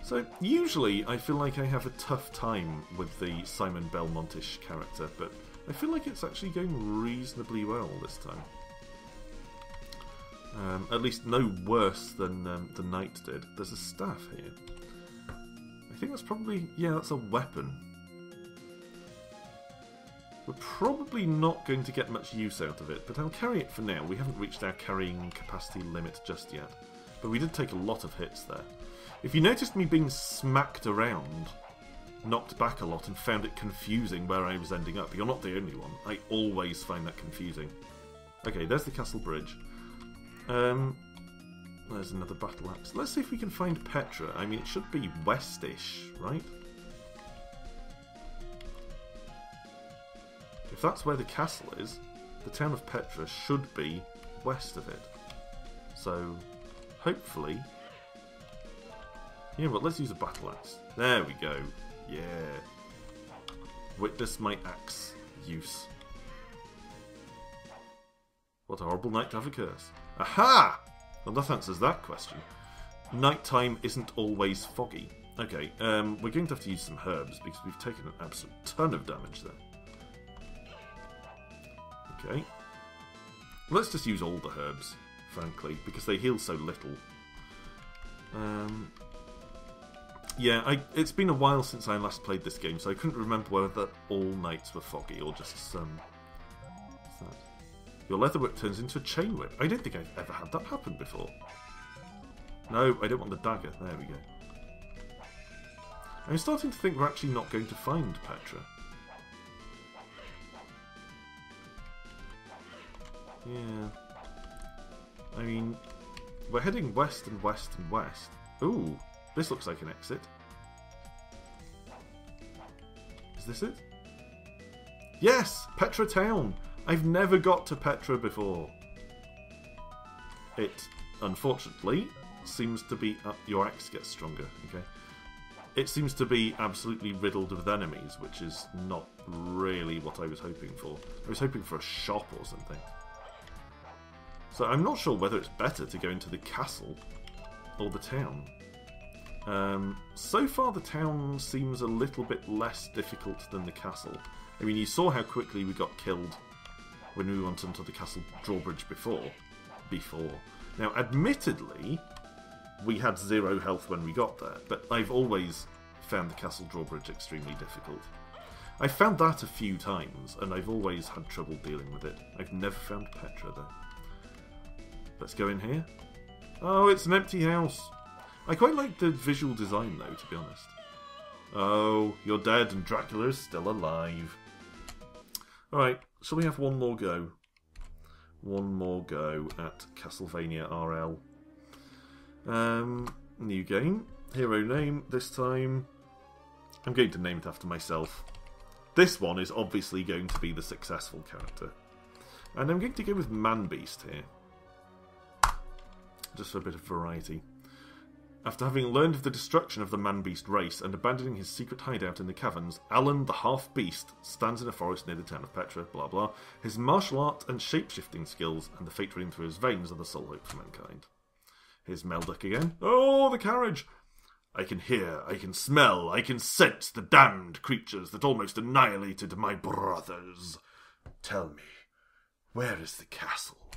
So usually I feel like I have a tough time with the Simon Belmont-ish character, but I feel like it's actually going reasonably well this time. At least no worse than the knight did. There's a staff here. I think that's probably... yeah, that's a weapon. We're probably not going to get much use out of it, but I'll carry it for now. We haven't reached our carrying capacity limit just yet. But we did take a lot of hits there. If you noticed me being smacked around, knocked back a lot, and found it confusing where I was ending up, you're not the only one. I always find that confusing. Okay, there's the castle bridge. There's another battle axe. Let's see if we can find Petra. I mean, it should be westish, right? If that's where the castle is, the town of Petra should be west of it. So, hopefully... yeah, but let's use a battle axe. There we go. Yeah. Witness my axe use. What a horrible night to have a curse. Aha! Well, that answers that question. Nighttime isn't always foggy. Okay, we're going to have to use some herbs because we've taken an absolute ton of damage there. Okay. Let's just use all the herbs, frankly, because they heal so little. Yeah, it's been a while since I last played this game, so I couldn't remember whether all nights were foggy or just some. What's that? Your leather whip turns into a chain whip. I don't think I've ever had that happen before. No, I don't want the dagger. There we go. I'm starting to think we're actually not going to find Petra. Yeah. I mean, we're heading west and west and west. Ooh, this looks like an exit. Is this it? Yes! Petra Town! I've never got to Petra before. It, unfortunately, seems to be... your axe gets stronger, okay. It seems to be absolutely riddled with enemies, which is not really what I was hoping for. I was hoping for a shop or something. So I'm not sure whether it's better to go into the castle or the town. So far the town seems a little bit less difficult than the castle. I mean, you saw how quickly we got killed when we went onto the castle drawbridge before. Now, admittedly, we had 0 health when we got there, but I've always found the castle drawbridge extremely difficult. I found that a few times, and I've always had trouble dealing with it. I've never found Petra, though. Let's go in here. Oh, it's an empty house. I quite like the visual design, though, to be honest. Oh, you're dead and Dracula is still alive. Alright, shall we have one more go? One more go at Castlevania RL. New game. Hero name. This time, I'm going to name it after myself. This one is obviously going to be the successful character. And I'm going to go with Man-Beast here. Just for a bit of variety. After having learned of the destruction of the Man-Beast race and abandoning his secret hideout in the caverns, Alan the Half-Beast stands in a forest near the town of Petra, blah blah. His martial art and shape-shifting skills and the fate running through his veins are the sole hope for mankind. Here's Melduck again. Oh, the carriage! I can hear, I can smell, I can sense the damned creatures that almost annihilated my brothers. Tell me, where is the castle?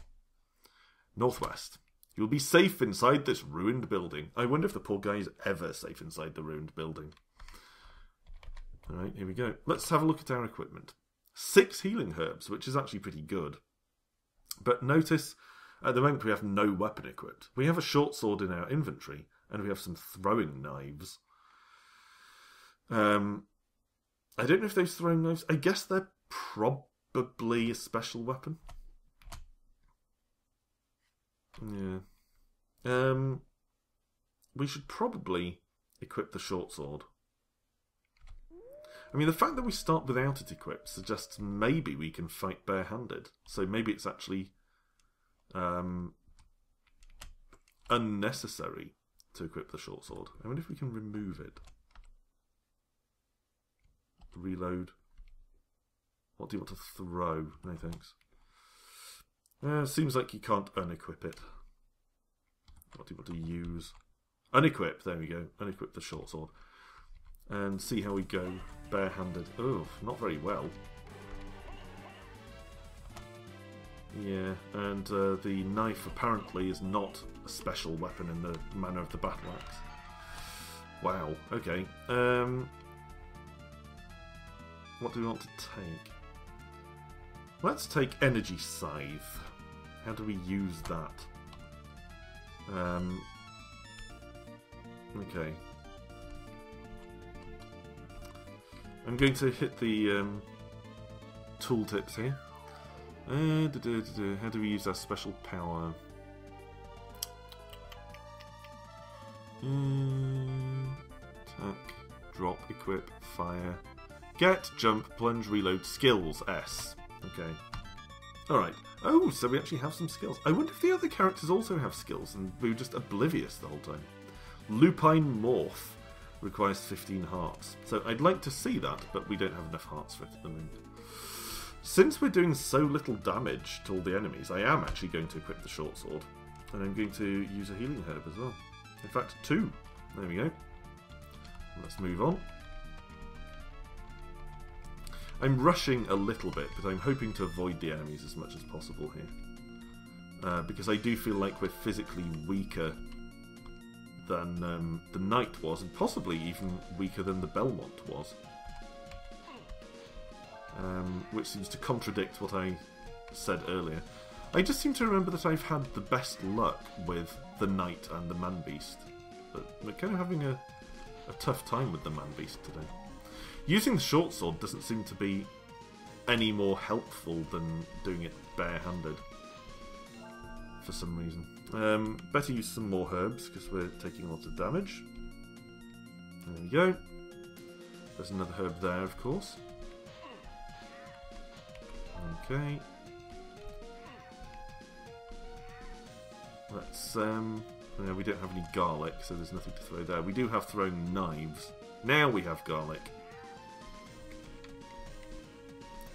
Northwest. You'll be safe inside this ruined building. I wonder if the poor guy is ever safe inside the ruined building. Alright, here we go. Let's have a look at our equipment. 6 healing herbs, which is actually pretty good. But notice, at the moment we have no weapon equipped. We have a short sword in our inventory, and we have some throwing knives. I don't know if those throwing knives... I guess they're probably a special weapon. Yeah. We should probably equip the short sword. I mean, the fact that we start without it equipped suggests maybe we can fight barehanded. So maybe it's actually unnecessary to equip the short sword. I wonder if we can remove it. Reload. What do you want to throw? No thanks. Seems like you can't unequip it. What do you want to use? Unequip, there we go. Unequip the short sword. And see how we go barehanded. Oh, not very well. Yeah, and the knife apparently is not a special weapon in the manner of the battle axe. Wow, okay. What do we want to take? Let's take Energy Scythe. How do we use that? Okay. I'm going to hit the tooltips here. How do we use our special power? Attack, drop, equip, fire. Get, jump, plunge, reload, skills, S. Okay. Alright. Oh, so we actually have some skills. I wonder if the other characters also have skills and we were just oblivious the whole time. Lupine Morph requires 15 hearts. So I'd like to see that, but we don't have enough hearts for it at the moment. Since we're doing so little damage to all the enemies, I am actually going to equip the short sword. And I'm going to use a healing herb as well. In fact, 2. There we go. Let's move on. I'm rushing a little bit, but I'm hoping to avoid the enemies as much as possible here. Because I do feel like we're physically weaker than the Knight was, and possibly even weaker than the Belmont was. Which seems to contradict what I said earlier. I just seem to remember that I've had the best luck with the Knight and the Man-Beast. But we're kind of having a tough time with the Man-Beast today. Using the short sword doesn't seem to be any more helpful than doing it barehanded. For some reason. Better use some more herbs because we're taking lots of damage. There we go. There's another herb there, of course. Okay. Let's, no, we don't have any garlic, so there's nothing to throw there. We do have thrown knives. Now we have garlic.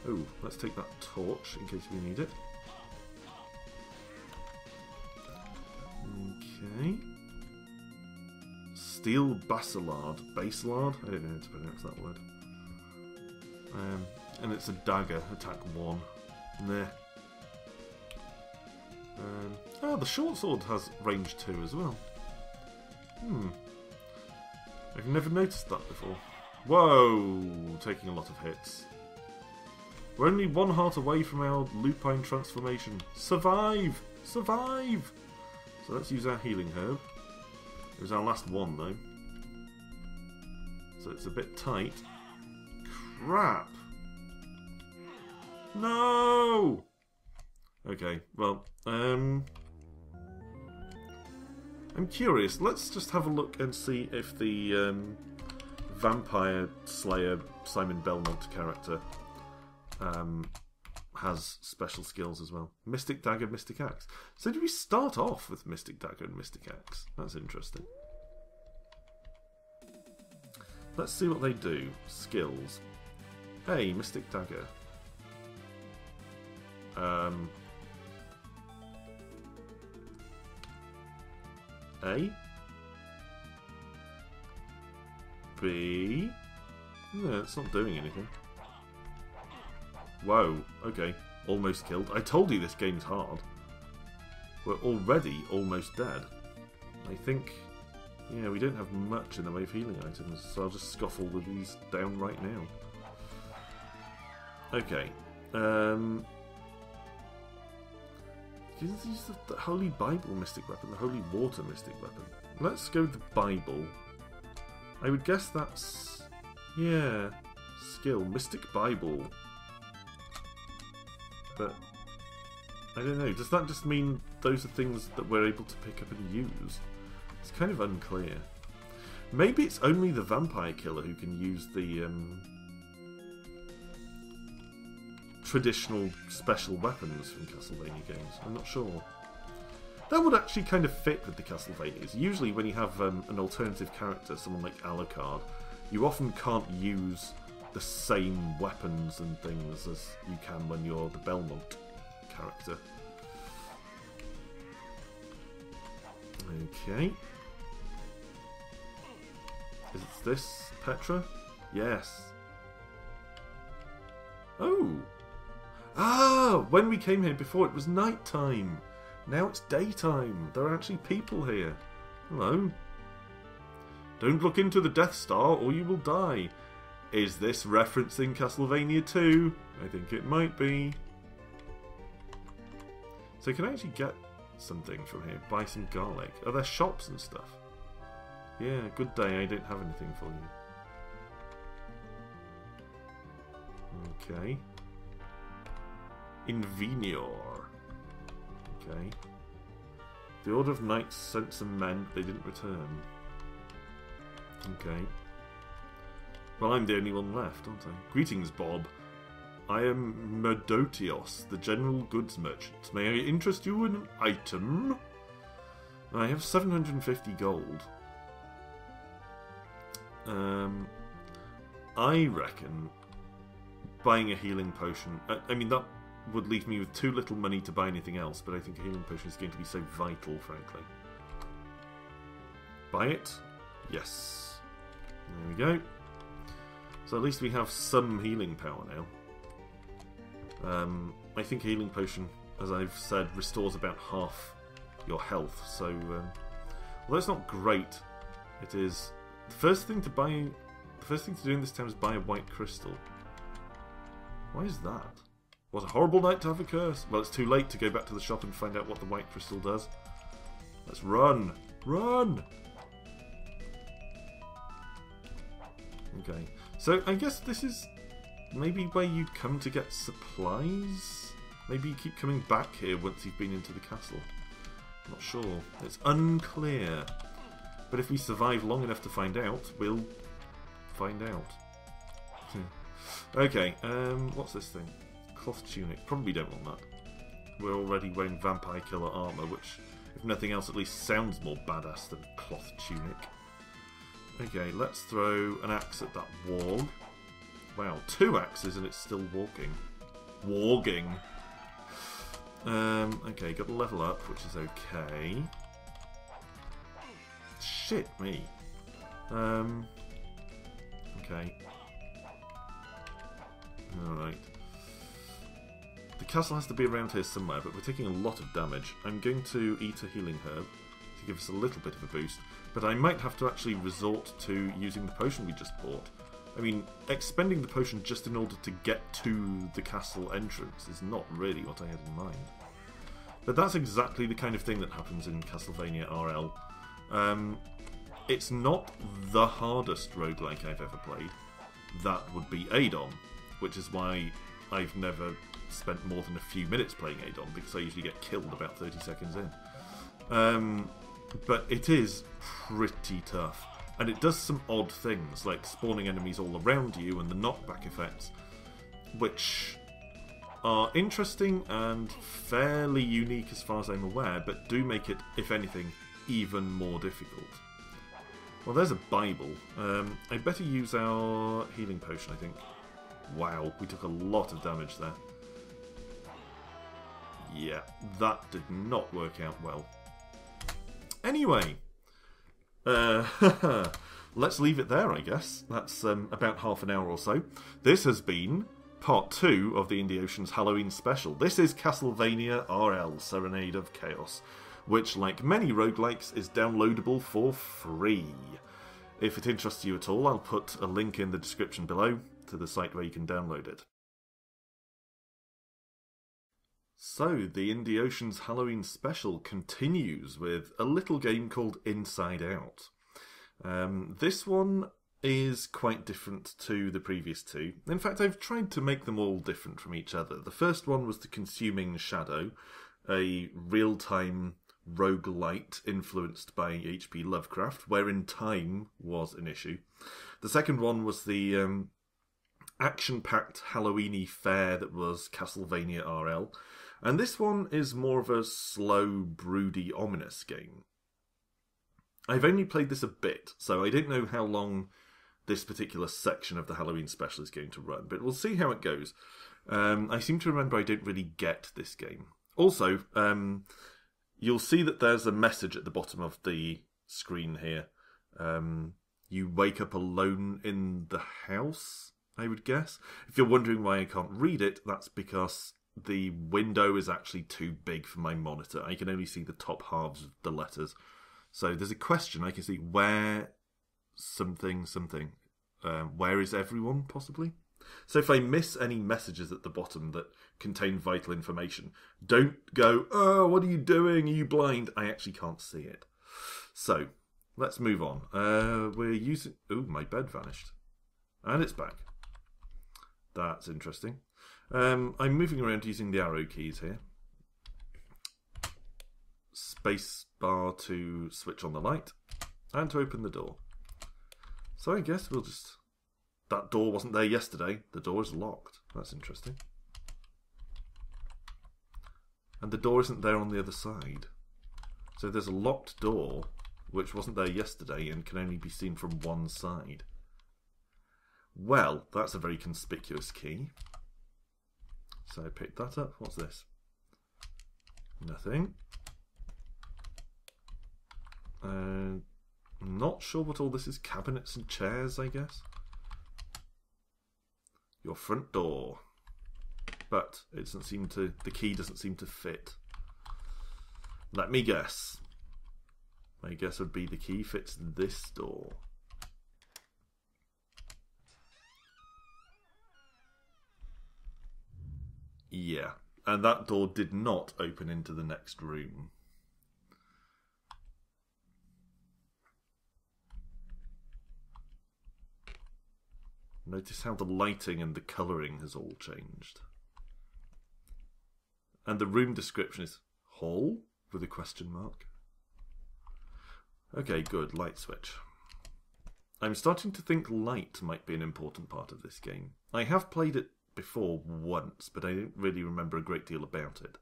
Oh, let's take that torch in case we need it. Okay. Steel Basilard. Basilard? I don't know how to pronounce that word. And it's a dagger. Attack 1. Meh. Oh, the short sword has range 2 as well. I've never noticed that before. Whoa! Taking a lot of hits. We're only 1 heart away from our lupine transformation. Survive! Survive! So let's use our healing herb. It was our last one though. So it's a bit tight. Crap! No! Okay, well, I'm curious. Let's just have a look and see if the Vampire Slayer Simon Belmont character has special skills as well. Mystic Dagger, Mystic Axe. So do we start off with Mystic Dagger and Mystic Axe? That's interesting. Let's see what they do. Skills. Hey, Mystic Dagger. A. B. No, it's not doing anything. Whoa, okay. Almost killed. I told you this game's hard. We're already almost dead. I think... yeah, we don't have much in the way of healing items, so I'll just scoff all of these down right now. Okay. Use the Holy Bible Mystic Weapon, the Holy Water Mystic Weapon. Let's go with the Bible. I would guess that's... yeah. Skill. Mystic Bible. But... I don't know. Does that just mean those are things that we're able to pick up and use? It's kind of unclear. Maybe it's only the Vampire Killer who can use the traditional special weapons from Castlevania games. I'm not sure. That would actually kind of fit with the Castlevanias. Usually when you have an alternative character, someone like Alucard, you often can't use the same weapons and things as you can when you're the Belmont character. Okay. Is it this Petra? Yes. Oh! Ah! When we came here before it was night time. Now it's daytime. There are actually people here. Hello. Don't look into the Death Star or you will die. Is this referencing Castlevania 2? I think it might be. So can I actually get something from here? Buy some garlic. Are there shops and stuff? Yeah, good day. I don't have anything for you. Okay. Invenior. Okay. The Order of Knights sent some men, but they didn't return. Okay. Well, I'm the only one left, aren't I? Greetings, Bob. I am Merdotios, the general goods merchant. May I interest you in an item? I have 750 gold. I reckon buying a healing potion... I mean, that would leave me with too little money to buy anything else, but I think a healing potion is going to be so vital, frankly. Buy it? Yes. There we go. So at least we have some healing power now. I think a healing potion, as I've said, restores about half your health, so although it's not great, it is... The first thing to do in this town is buy a white crystal. Why is that? What a horrible night to have a curse. Well, it's too late to go back to the shop and find out what the white crystal does. Let's run. Run! Okay. So I guess this is maybe where you'd come to get supplies? Maybe you keep coming back here once you've been into the castle. Not sure. It's unclear. But if we survive long enough to find out, we'll find out. Okay, what's this thing? Cloth tunic. Probably don't want that. We're already wearing vampire killer armour, which, if nothing else, at least sounds more badass than a cloth tunic. Okay, let's throw an axe at that warg. Wow, 2 axes and it's still walking. Warging. Okay, got to level up, which is okay. Shit me. Okay. Alright. The castle has to be around here somewhere, but we're taking a lot of damage. I'm going to eat a healing herb to give us a little bit of a boost, but I might have to actually resort to using the potion we just bought. I mean, expending the potion just in order to get to the castle entrance is not really what I had in mind. But that's exactly the kind of thing that happens in Castlevania RL. It's not the hardest roguelike I've ever played. That would be Adon, which is why I've never spent more than a few minutes playing Adon, because I usually get killed about 30 seconds in. But it is pretty tough. And it does some odd things, like spawning enemies all around you and the knockback effects, which are interesting and fairly unique as far as I'm aware, but do make it, if anything, even more difficult. Well, there's a Bible. I'd better use our healing potion, I think. Wow, we took a lot of damage there. Yeah, that did not work out well. Anyway, let's leave it there, I guess. That's about half an hour or so. This has been part 2 of the Indie Oceans Halloween special. This is Castlevania RL Serenade of Chaos, which, like many roguelikes, is downloadable for free. If it interests you at all, I'll put a link in the description below to the site where you can download it. So, the Indie Oceans Halloween special continues with a little game called Inside Out. This one is quite different to the previous 2. In fact, I've tried to make them all different from each other. The first one was The Consuming Shadow, a real-time roguelite influenced by H.P. Lovecraft, wherein time was an issue. The second one was the action-packed Halloween-y fare that was Castlevania RL. And this one is more of a slow, broody, ominous game. I've only played this a bit, so I don't know how long this particular section of the Halloween special is going to run, but we'll see how it goes. I seem to remember I don't really get this game. Also, you'll see that there's a message at the bottom of the screen here. You wake up alone in the house, I would guess. If you're wondering why I can't read it, that's because the window is actually too big for my monitor. I can only see the top halves of the letters. So there's a question I can see, where something. Where is everyone, possibly? So if I miss any messages at the bottom that contain vital information, don't go, oh, what are you doing? Are you blind? I actually can't see it. So, let's move on. We're using... Ooh, my bed vanished. And it's back. That's interesting. I'm moving around using the arrow keys here. Space bar to switch on the light. And to open the door. So I guess we'll just... That door wasn't there yesterday. The door is locked. That's interesting. And the door isn't there on the other side. So there's a locked door which wasn't there yesterday and can only be seen from one side. Well, that's a very conspicuous key. So I picked that up. What's this? Nothing. I'm not sure what all this is. Cabinets and chairs, I guess. Your front door. But it doesn't seem to... The key doesn't seem to fit. Let me guess. My guess would be the key fits this door. Yeah. And that door did not open into the next room. Notice how the lighting and the colouring has all changed. And the room description is hall with a question mark. Okay, good. Light switch. I'm starting to think light might be an important part of this game. I have played it before once, but I don't really remember a great deal about it.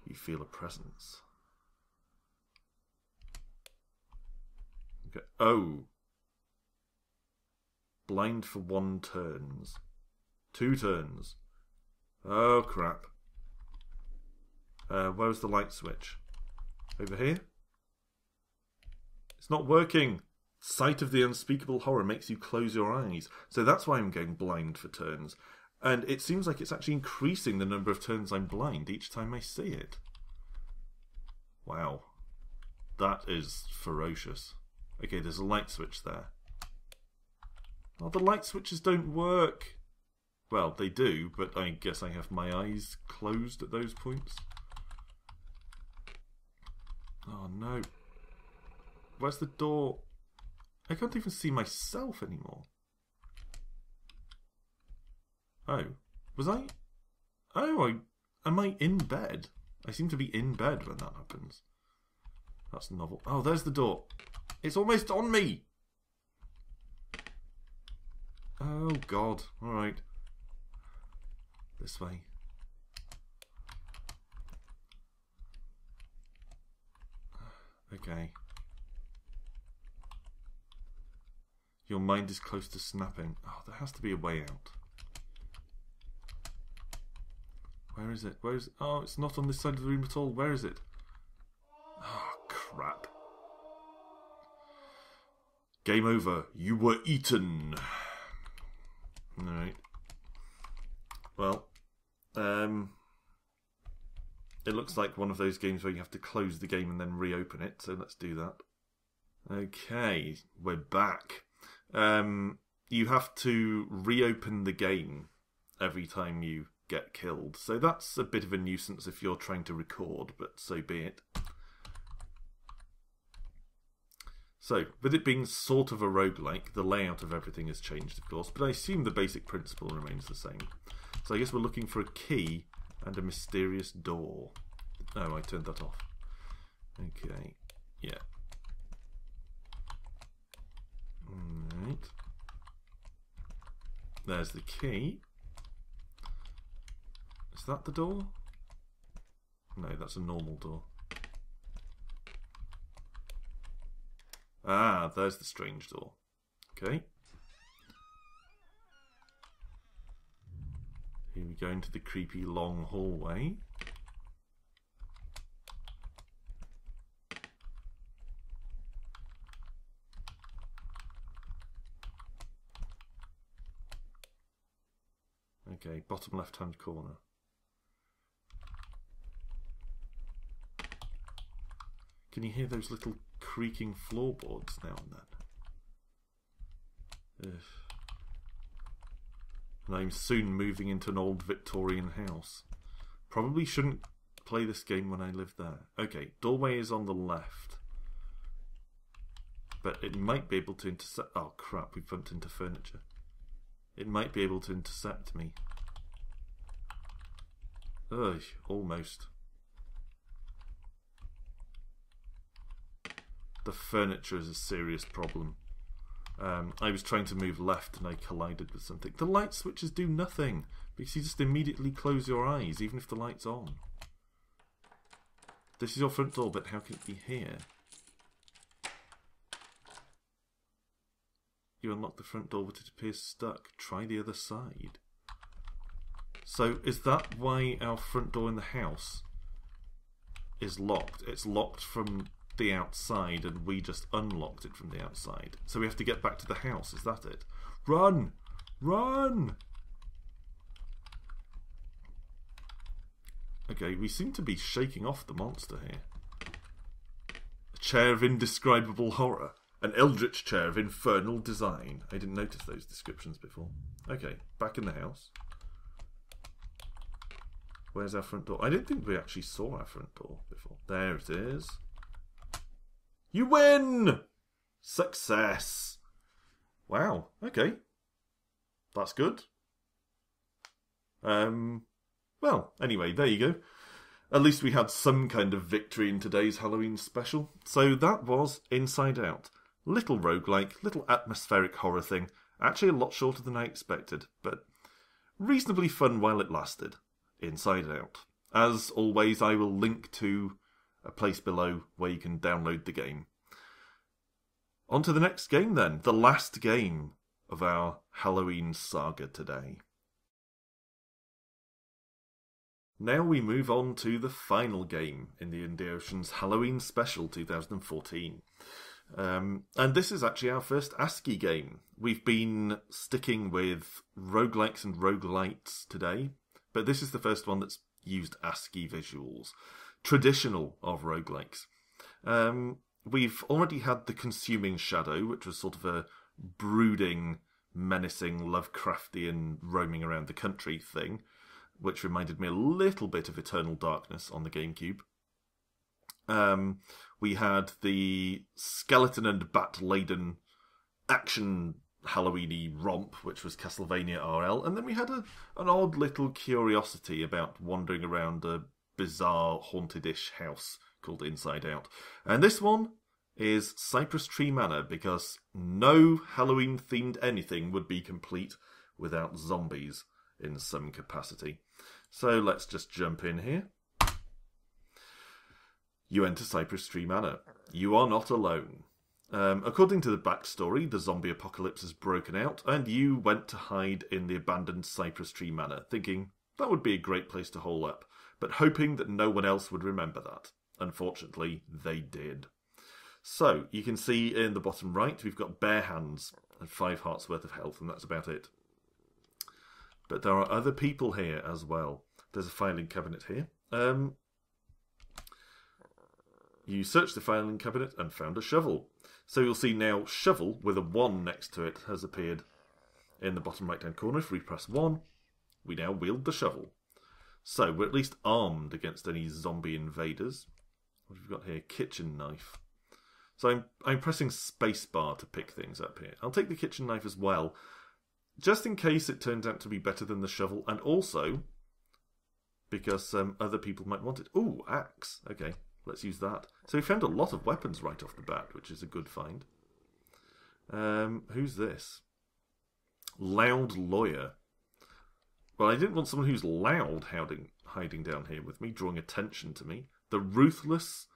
You feel a presence. Okay. Oh. Blind for 1 turns. 2 turns. Oh, crap. Where's the light switch? Over here? It's not working. Sight of the unspeakable horror makes you close your eyes. So that's why I'm going blind for turns. And it seems like it's actually increasing the number of turns I'm blind each time I see it. Wow. That is ferocious. Okay, there's a light switch there. Oh, the light switches don't work. Well, they do, but I guess I have my eyes closed at those points. Oh no. Where's the door? I can't even see myself anymore. Oh. Was I? Oh, am I in bed? I seem to be in bed when that happens. That's novel. Oh, there's the door. It's almost on me. Oh god. Alright. This way. Okay. Your mind is close to snapping. Oh, there has to be a way out. Where is it? Where is it? Oh, it's not on this side of the room at all. Where is it? Oh, crap. Game over. You were eaten. Alright. Well, it looks like one of those games where you have to close the game and then reopen it, so let's do that. Okay, we're back. You have to reopen the game every time you get killed, so that's a bit of a nuisance if you're trying to record, but so be it. So, with it being sort of a roguelike, the layout of everything has changed, of course, but I assume the basic principle remains the same. So I guess we're looking for a key and a mysterious door. Oh, I turned that off. Okay, yeah. Alright. There's the key. Is that the door? No, that's a normal door. Ah, there's the strange door. Okay. Here we go into the creepy long hallway. Okay, bottom left-hand corner. Can you hear those little creaking floorboards now and then? Ugh. And I'm soon moving into an old Victorian house. Probably shouldn't play this game when I live there. Okay, doorway is on the left. But it might be able to intercept... Oh crap, we bumped into furniture. It might be able to intercept me. Ugh, almost. The furniture is a serious problem. I was trying to move left and I collided with something. The light switches do nothing because you just immediately close your eyes even if the light's on. This is your front door, but how can it be here? You unlock the front door but it appears stuck. Try the other side. So is that why our front door in the house is locked? It's locked from the outside and we just unlocked it from the outside. So we have to get back to the house, is that it? Run! Run! Okay, we seem to be shaking off the monster here. A chair of indescribable horror. An eldritch chair of infernal design. I didn't notice those descriptions before. Okay, back in the house. Where's our front door? I didn't think we actually saw our front door before. There it is. You win! Success! Wow, okay. That's good. Well, anyway, there you go. At least we had some kind of victory in today's Halloween special. So that was Inside Out. Little roguelike, little atmospheric horror thing. Actually a lot shorter than I expected, but reasonably fun while it lasted. Inside Out. As always, I will link to a place below where you can download the game. On to the next game then, the last game of our Halloween saga today. Now we move on to the final game in the Indie Oceans Halloween Special 2014. And this is actually our first ASCII game. We've been sticking with roguelikes and roguelites today, but this is the first one that's used ASCII visuals. Traditional of roguelikes. We've already had The Consuming Shadow, which was sort of a brooding, menacing, Lovecraftian, roaming around the country thing, which reminded me a little bit of Eternal Darkness on the GameCube. We had the skeleton and bat-laden action Halloweeny romp, which was Castlevania RL, and then we had an odd little curiosity about wandering around a bizarre haunted-ish house called Inside Out. And this one is Cypress Tree Manor, because no Halloween-themed anything would be complete without zombies in some capacity. So let's just jump in here. You enter Cypress Tree Manor. You are not alone. According to the backstory, the zombie apocalypse has broken out, and you went to hide in the abandoned Cypress Tree Manor, thinking that would be a great place to hole up, but hoping that no one else would remember that. Unfortunately, they did. So, you can see in the bottom right, we've got bare hands and 5 hearts worth of health, and that's about it. But there are other people here as well. There's a filing cabinet here. You searched the filing cabinet and found a shovel. So you'll see now shovel with a 1 next to it has appeared in the bottom right hand corner. If we press 1, we now wield the shovel. So we're at least armed against any zombie invaders. What have we got here? Kitchen knife. So I'm pressing spacebar to pick things up here. I'll take the kitchen knife as well, just in case it turns out to be better than the shovel, and also because other people might want it. Ooh, axe. Okay, let's use that. So we found a lot of weapons right off the bat, which is a good find. Who's this? Loud Lawyer. Well, I didn't want someone who's loud hiding down here with me, drawing attention to me. The ruthless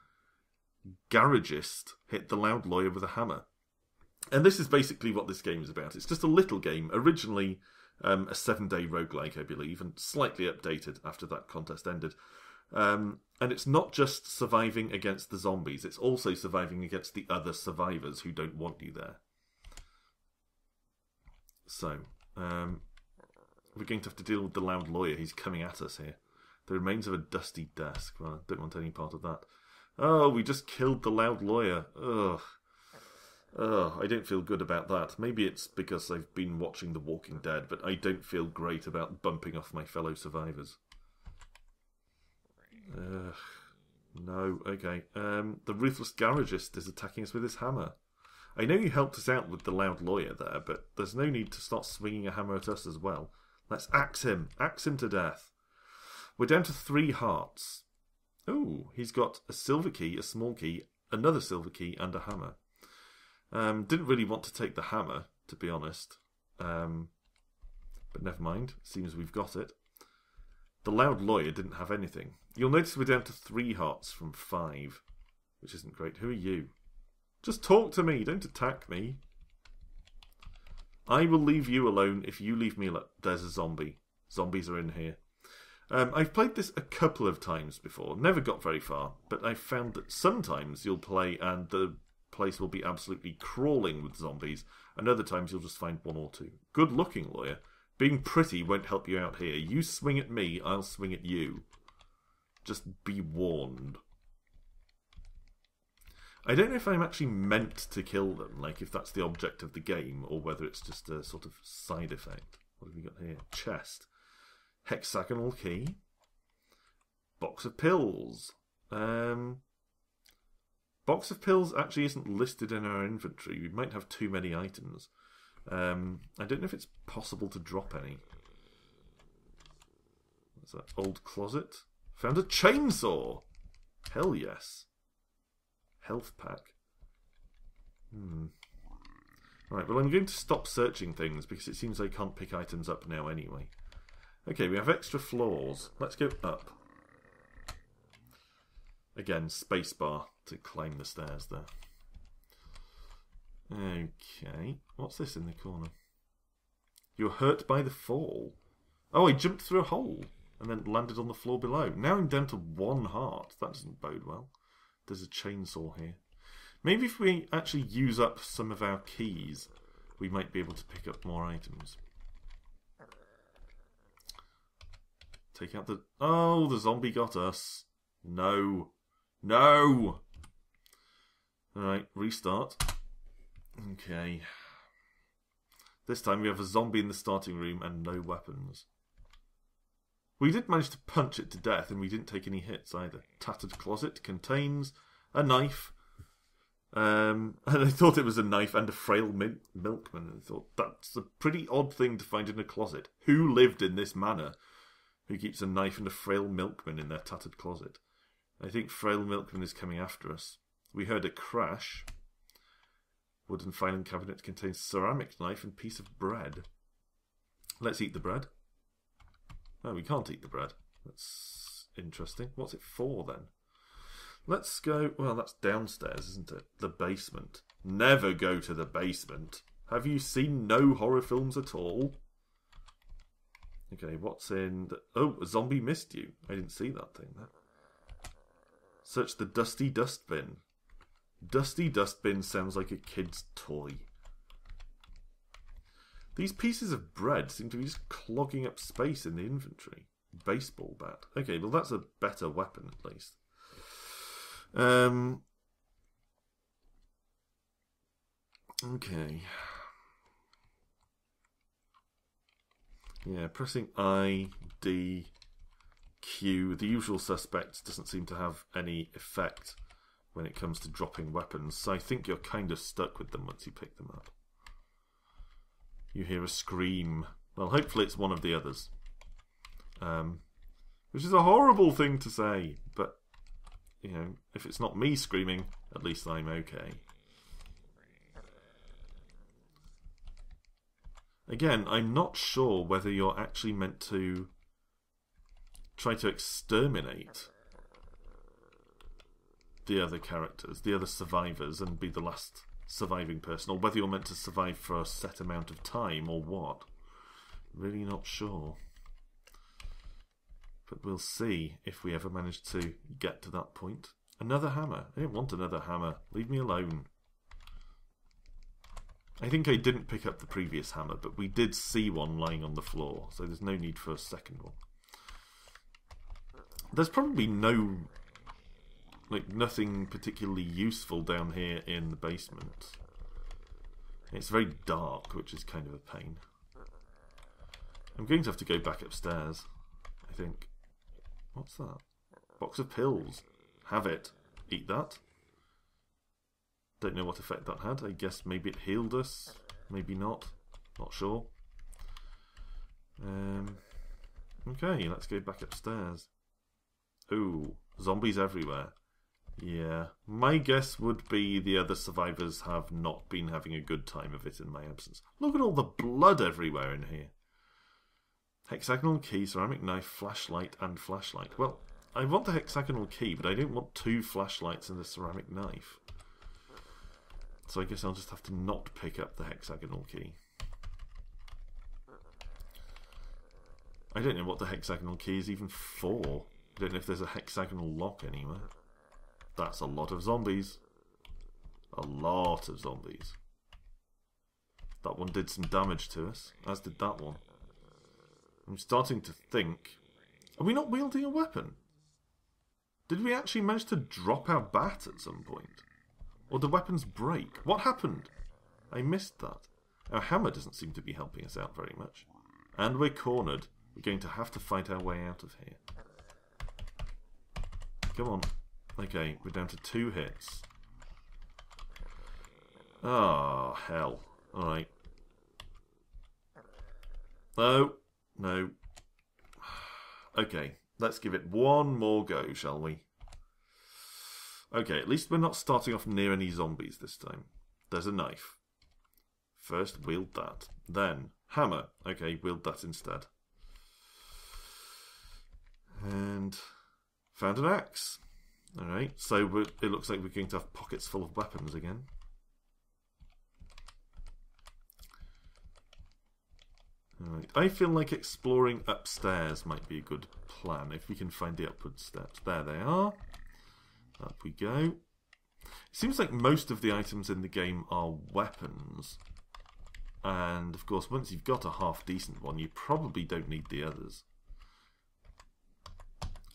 garagist hit the Loud Lawyer with a hammer. And this is basically what this game is about. It's just a little game, originally a 7-day roguelike, I believe, and slightly updated after that contest ended. And it's not just surviving against the zombies, it's also surviving against the other survivors who don't want you there. So, we're going to have to deal with the Loud Lawyer. He's coming at us here. The remains of a dusty desk. Well, I don't want any part of that. Oh, we just killed the Loud Lawyer. Ugh. I don't feel good about that. Maybe it's because I've been watching The Walking Dead, but I don't feel great about bumping off my fellow survivors. No, okay. The Ruthless Garagist is attacking us with his hammer. I know you helped us out with the Loud Lawyer there, but there's no need to start swinging a hammer at us as well. Let's axe him. Axe him to death. We're down to 3 hearts. Oh, he's got a silver key, a small key, another silver key, and a hammer. Didn't really want to take the hammer, to be honest. But never mind. Seems we've got it. The Loud Lawyer didn't have anything. You'll notice we're down to 3 hearts from 5, which isn't great. Who are you? Just talk to me. Don't attack me. I will leave you alone if you leave me alone. There's a zombie. Zombies are in here. I've played this a couple of times before. Never got very far, but I've found that sometimes you'll play and the place will be absolutely crawling with zombies, and other times you'll just find 1 or 2. Good looking, Lawyer. Being pretty won't help you out here. You swing at me, I'll swing at you. Just be warned. I don't know if I'm actually meant to kill them, like if that's the object of the game, or whether it's just a sort of side effect. What have we got here? Chest. Hexagonal key. Box of pills. Box of pills actually isn't listed in our inventory. We might have too many items. I don't know if it's possible to drop any. What's that? Old closet. Found a chainsaw! Hell yes. Health pack. Right, well I'm going to stop searching things because it seems I can't pick items up now anyway. Okay, we have extra floors. Let's go up. Again, spacebar to climb the stairs there. Okay, what's this in the corner? You're hurt by the fall. Oh, I jumped through a hole and then landed on the floor below. Now I'm down to 1 heart. That doesn't bode well. There's a chainsaw here. Maybe if we actually use up some of our keys, we might be able to pick up more items. Take out the... Oh, the zombie got us. No. No! Alright, restart. Okay. This time we have a zombie in the starting room and no weapons. We did manage to punch it to death and we didn't take any hits either. Tattered closet contains a knife. And I thought it was a knife and a frail milkman. I thought, that's a pretty odd thing to find in a closet. Who lived in this manor who keeps a knife and a frail milkman in their tattered closet? I think frail milkman is coming after us. We heard a crash. Wooden filing cabinet contains ceramic knife and piece of bread. Let's eat the bread. Oh, we can't eat the bread. That's interesting. What's it for then? Let's go... Well, that's downstairs, isn't it? The basement. Never go to the basement. Have you seen no horror films at all? Okay, what's in... Oh, a zombie missed you. I didn't see that thing there. Search the dusty dustbin. Dusty dustbin sounds like a kid's toy. These pieces of bread seem to be just clogging up space in the inventory. Baseball bat. Okay, well that's a better weapon at least. Okay. Yeah, pressing I, D, Q, the usual suspects, doesn't seem to have any effect when it comes to dropping weapons, so I think you're kind of stuck with them once you pick them up. You hear a scream. Well, hopefully it's one of the others. Which is a horrible thing to say, but, you know, if it's not me screaming, at least I'm okay. Again, I'm not sure whether you're actually meant to try to exterminate the other characters, the other survivors, and be the last surviving person, or whether you're meant to survive for a set amount of time, or what. Really not sure. But we'll see if we ever manage to get to that point. Another hammer. I don't want another hammer. Leave me alone. I think I didn't pick up the previous hammer, but we did see one lying on the floor, so there's no need for a second one. There's probably nothing particularly useful down here in the basement. It's very dark, which is kind of a pain. I'm going to have to go back upstairs, I think. What's that? Box of pills. Have it. Eat that. Don't know what effect that had. I guess maybe it healed us. Maybe not. Not sure. Okay, let's go back upstairs. Ooh, zombies everywhere. Yeah, my guess would be the other survivors have not been having a good time of it in my absence. Look at all the blood everywhere in here. Hexagonal key, ceramic knife, flashlight, and flashlight. Well, I want the hexagonal key, but I don't want 2 flashlights and a ceramic knife. So I guess I'll just have to not pick up the hexagonal key. I don't know what the hexagonal key is even for. I don't know if there's a hexagonal lock anywhere. That's a lot of zombies. A lot of zombies. That one did some damage to us, as did that one. I'm starting to think... Are we not wielding a weapon? Did we actually manage to drop our bat at some point? Or the weapons break? What happened? I missed that. Our hammer doesn't seem to be helping us out very much. And we're cornered. We're going to have to fight our way out of here. Come on. Okay, we're down to 2 hits. Ah, hell. Alright. Oh, no. Okay, let's give it one more go, shall we? Okay, at least we're not starting off near any zombies this time. There's a knife. First, wield that. Then, hammer. Okay, wield that instead. And found an axe. Alright, so it looks like we're going to have pockets full of weapons again. Alright, I feel like exploring upstairs might be a good plan if we can find the upward steps. There they are. Up we go. It seems like most of the items in the game are weapons. And of course, once you've got a half decent one, you probably don't need the others.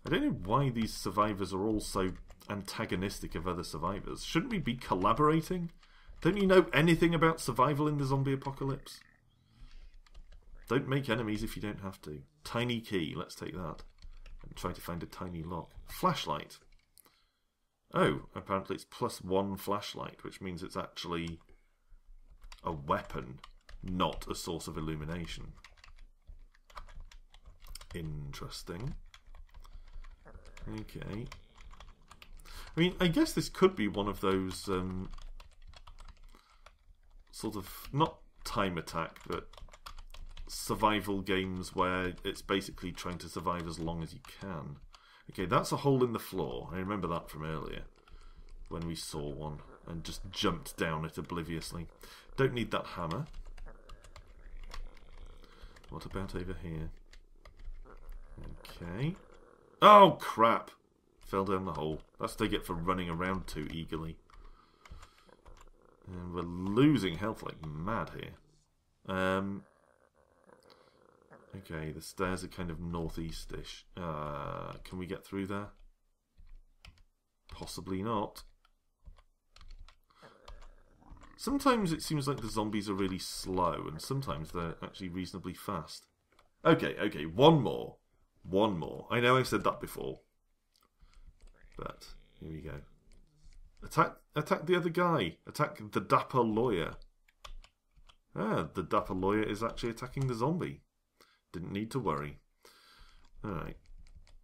I don't know why these survivors are all so antagonistic of other survivors. Shouldn't we be collaborating? Don't you know anything about survival in the zombie apocalypse? Don't make enemies if you don't have to. Tiny key, let's take that. And try to find a tiny lock. Flashlight. Oh, apparently it's +1 flashlight, which means it's actually a weapon, not a source of illumination. Interesting. Okay. I mean, I guess this could be one of those sort of, not time attack, but survival games where it's basically trying to survive as long as you can. Okay, that's a hole in the floor. I remember that from earlier, when we saw one and just jumped down it obliviously. Don't need that hammer. What about over here? Okay. Oh, crap! Fell down the hole. That's what they get for running around too eagerly. And we're losing health like mad here. Okay, the stairs are kind of northeast-ish. Can we get through there? Possibly not. Sometimes it seems like the zombies are really slow, and sometimes they're actually reasonably fast. Okay, one more. One more. I know I said that before. But, here we go. Attack the other guy. Attack the dapper lawyer. Ah, the dapper lawyer is actually attacking the zombie. Didn't need to worry. Alright.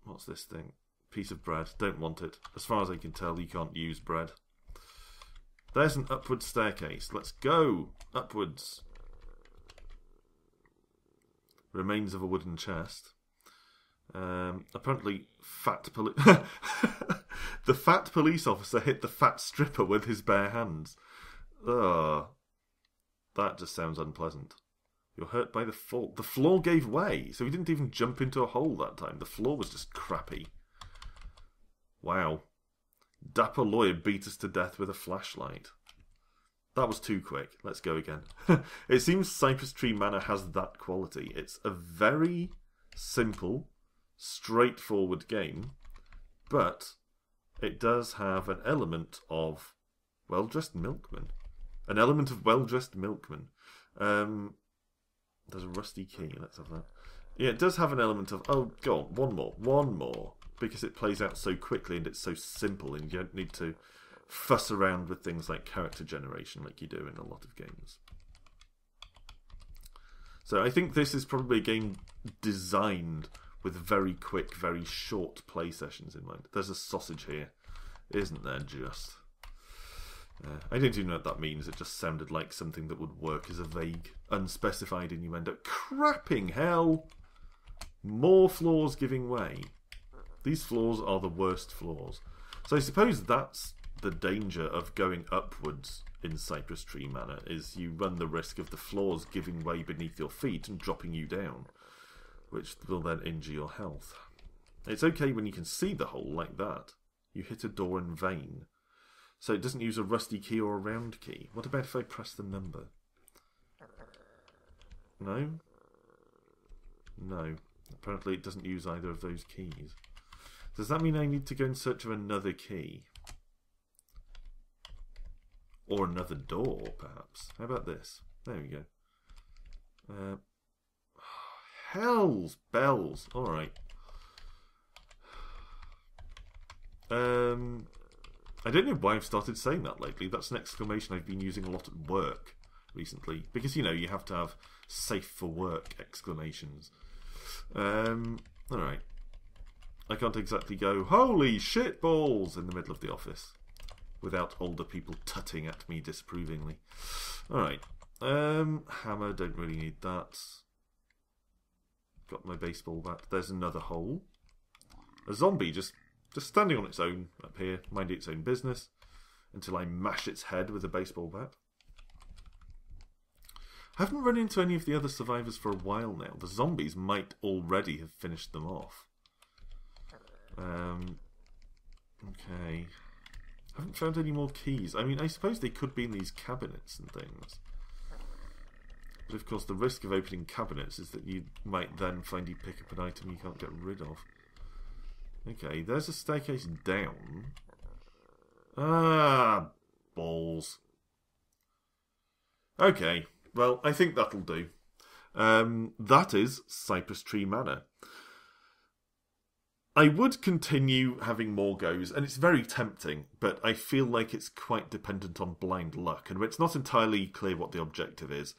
What's this thing? Piece of bread. Don't want it. As far as I can tell, you can't use bread. There's an upward staircase. Let's go! Upwards. Remains of a wooden chest. Apparently, the fat police officer hit the fat stripper with his bare hands. Ugh. That just sounds unpleasant. You're hurt by the fall. The floor gave way, so he didn't even jump into a hole that time. The floor was just crappy. Wow. Dapper lawyer beat us to death with a flashlight. That was too quick. Let's go again. It seems Cypress Tree Manor has that quality. It's a very simple, straightforward game, but it does have an element of well-dressed milkmen. An element of well-dressed milkmen. There's a rusty key. Let's have that. Yeah, it does have an element of... Oh, go on. One more. Because it plays out so quickly and it's so simple and you don't need to fuss around with things like character generation like you do in a lot of games. So I think this is probably a game designed with very quick, very short play sessions in mind. There's a sausage here. Isn't there just? I don't even know what that means. It just sounded like something that would work as a vague, unspecified innuendo. Crapping hell! More floors giving way. These floors are the worst floors. So I suppose that's the danger of going upwards in Cypress Tree Manor, is you run the risk of the floors giving way beneath your feet and dropping you down, which will then injure your health. It's okay when you can see the hole like that. You hit a door in vain. So it doesn't use a rusty key or a round key. What about if I press the number? No? No. Apparently it doesn't use either of those keys. Does that mean I need to go in search of another key? Or another door, perhaps? How about this? There we go. Hell's bells! Alright. I don't know why I've started saying that lately. That's an exclamation I've been using a lot at work, recently. Because, you know, you have to have safe for work exclamations. Alright. I can't exactly go, holy shit balls, in the middle of the office without older people tutting at me disapprovingly. Alright. Hammer, don't really need that. Got my baseball bat. There's another hole. A zombie just standing on its own up here, minding its own business, until I mash its head with a baseball bat. I haven't run into any of the other survivors for a while now. The zombies might already have finished them off. Okay. Haven't found any more keys. I mean, I suppose they could be in these cabinets and things. But of course, the risk of opening cabinets is that you might then find you pick up an item you can't get rid of. Okay, there's a staircase down. Ah, balls. Okay, well, I think that'll do. That is Cypress Tree Manor. I would continue having more goes, and it's very tempting, but I feel like it's quite dependent on blind luck, and it's not entirely clear what the objective is.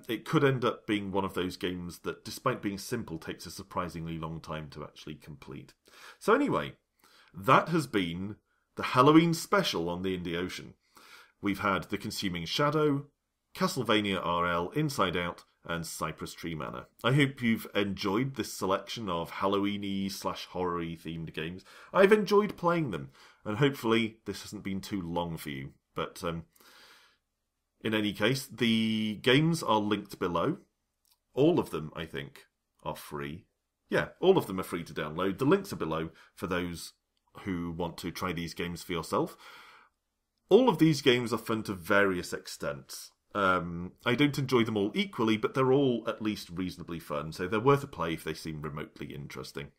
It could end up being one of those games that, despite being simple, takes a surprisingly long time to actually complete. So anyway, that has been the Halloween special on the Indie Ocean. We've had The Consuming Shadow, Castlevania RL, Inside Out, and Cypress Tree Manor. I hope you've enjoyed this selection of Halloween-y / horror-y themed games. I've enjoyed playing them, and hopefully this hasn't been too long for you. But in any case, the games are linked below. All of them, I think, are free. Yeah, all of them are free to download. The links are below for those who want to try these games for yourself. All of these games are fun to various extents. I don't enjoy them all equally, but they're all at least reasonably fun, so they're worth a play if they seem remotely interesting.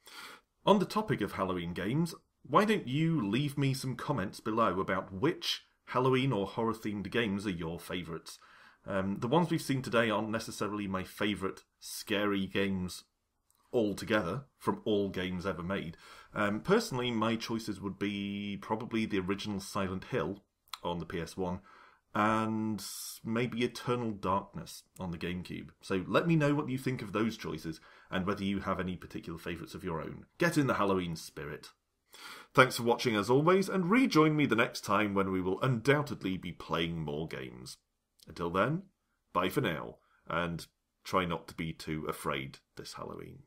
On the topic of Halloween games, why don't you leave me some comments below about which Halloween or horror-themed games are your favourites? The ones we've seen today aren't necessarily my favourite scary games altogether, from all games ever made. Personally, my choices would be probably the original Silent Hill on the PS1, and maybe Eternal Darkness on the GameCube. So let me know what you think of those choices, and whether you have any particular favourites of your own. Get in the Halloween spirit. Thanks for watching as always, and rejoin me the next time when we will undoubtedly be playing more games. Until then, bye for now, and try not to be too afraid this Halloween.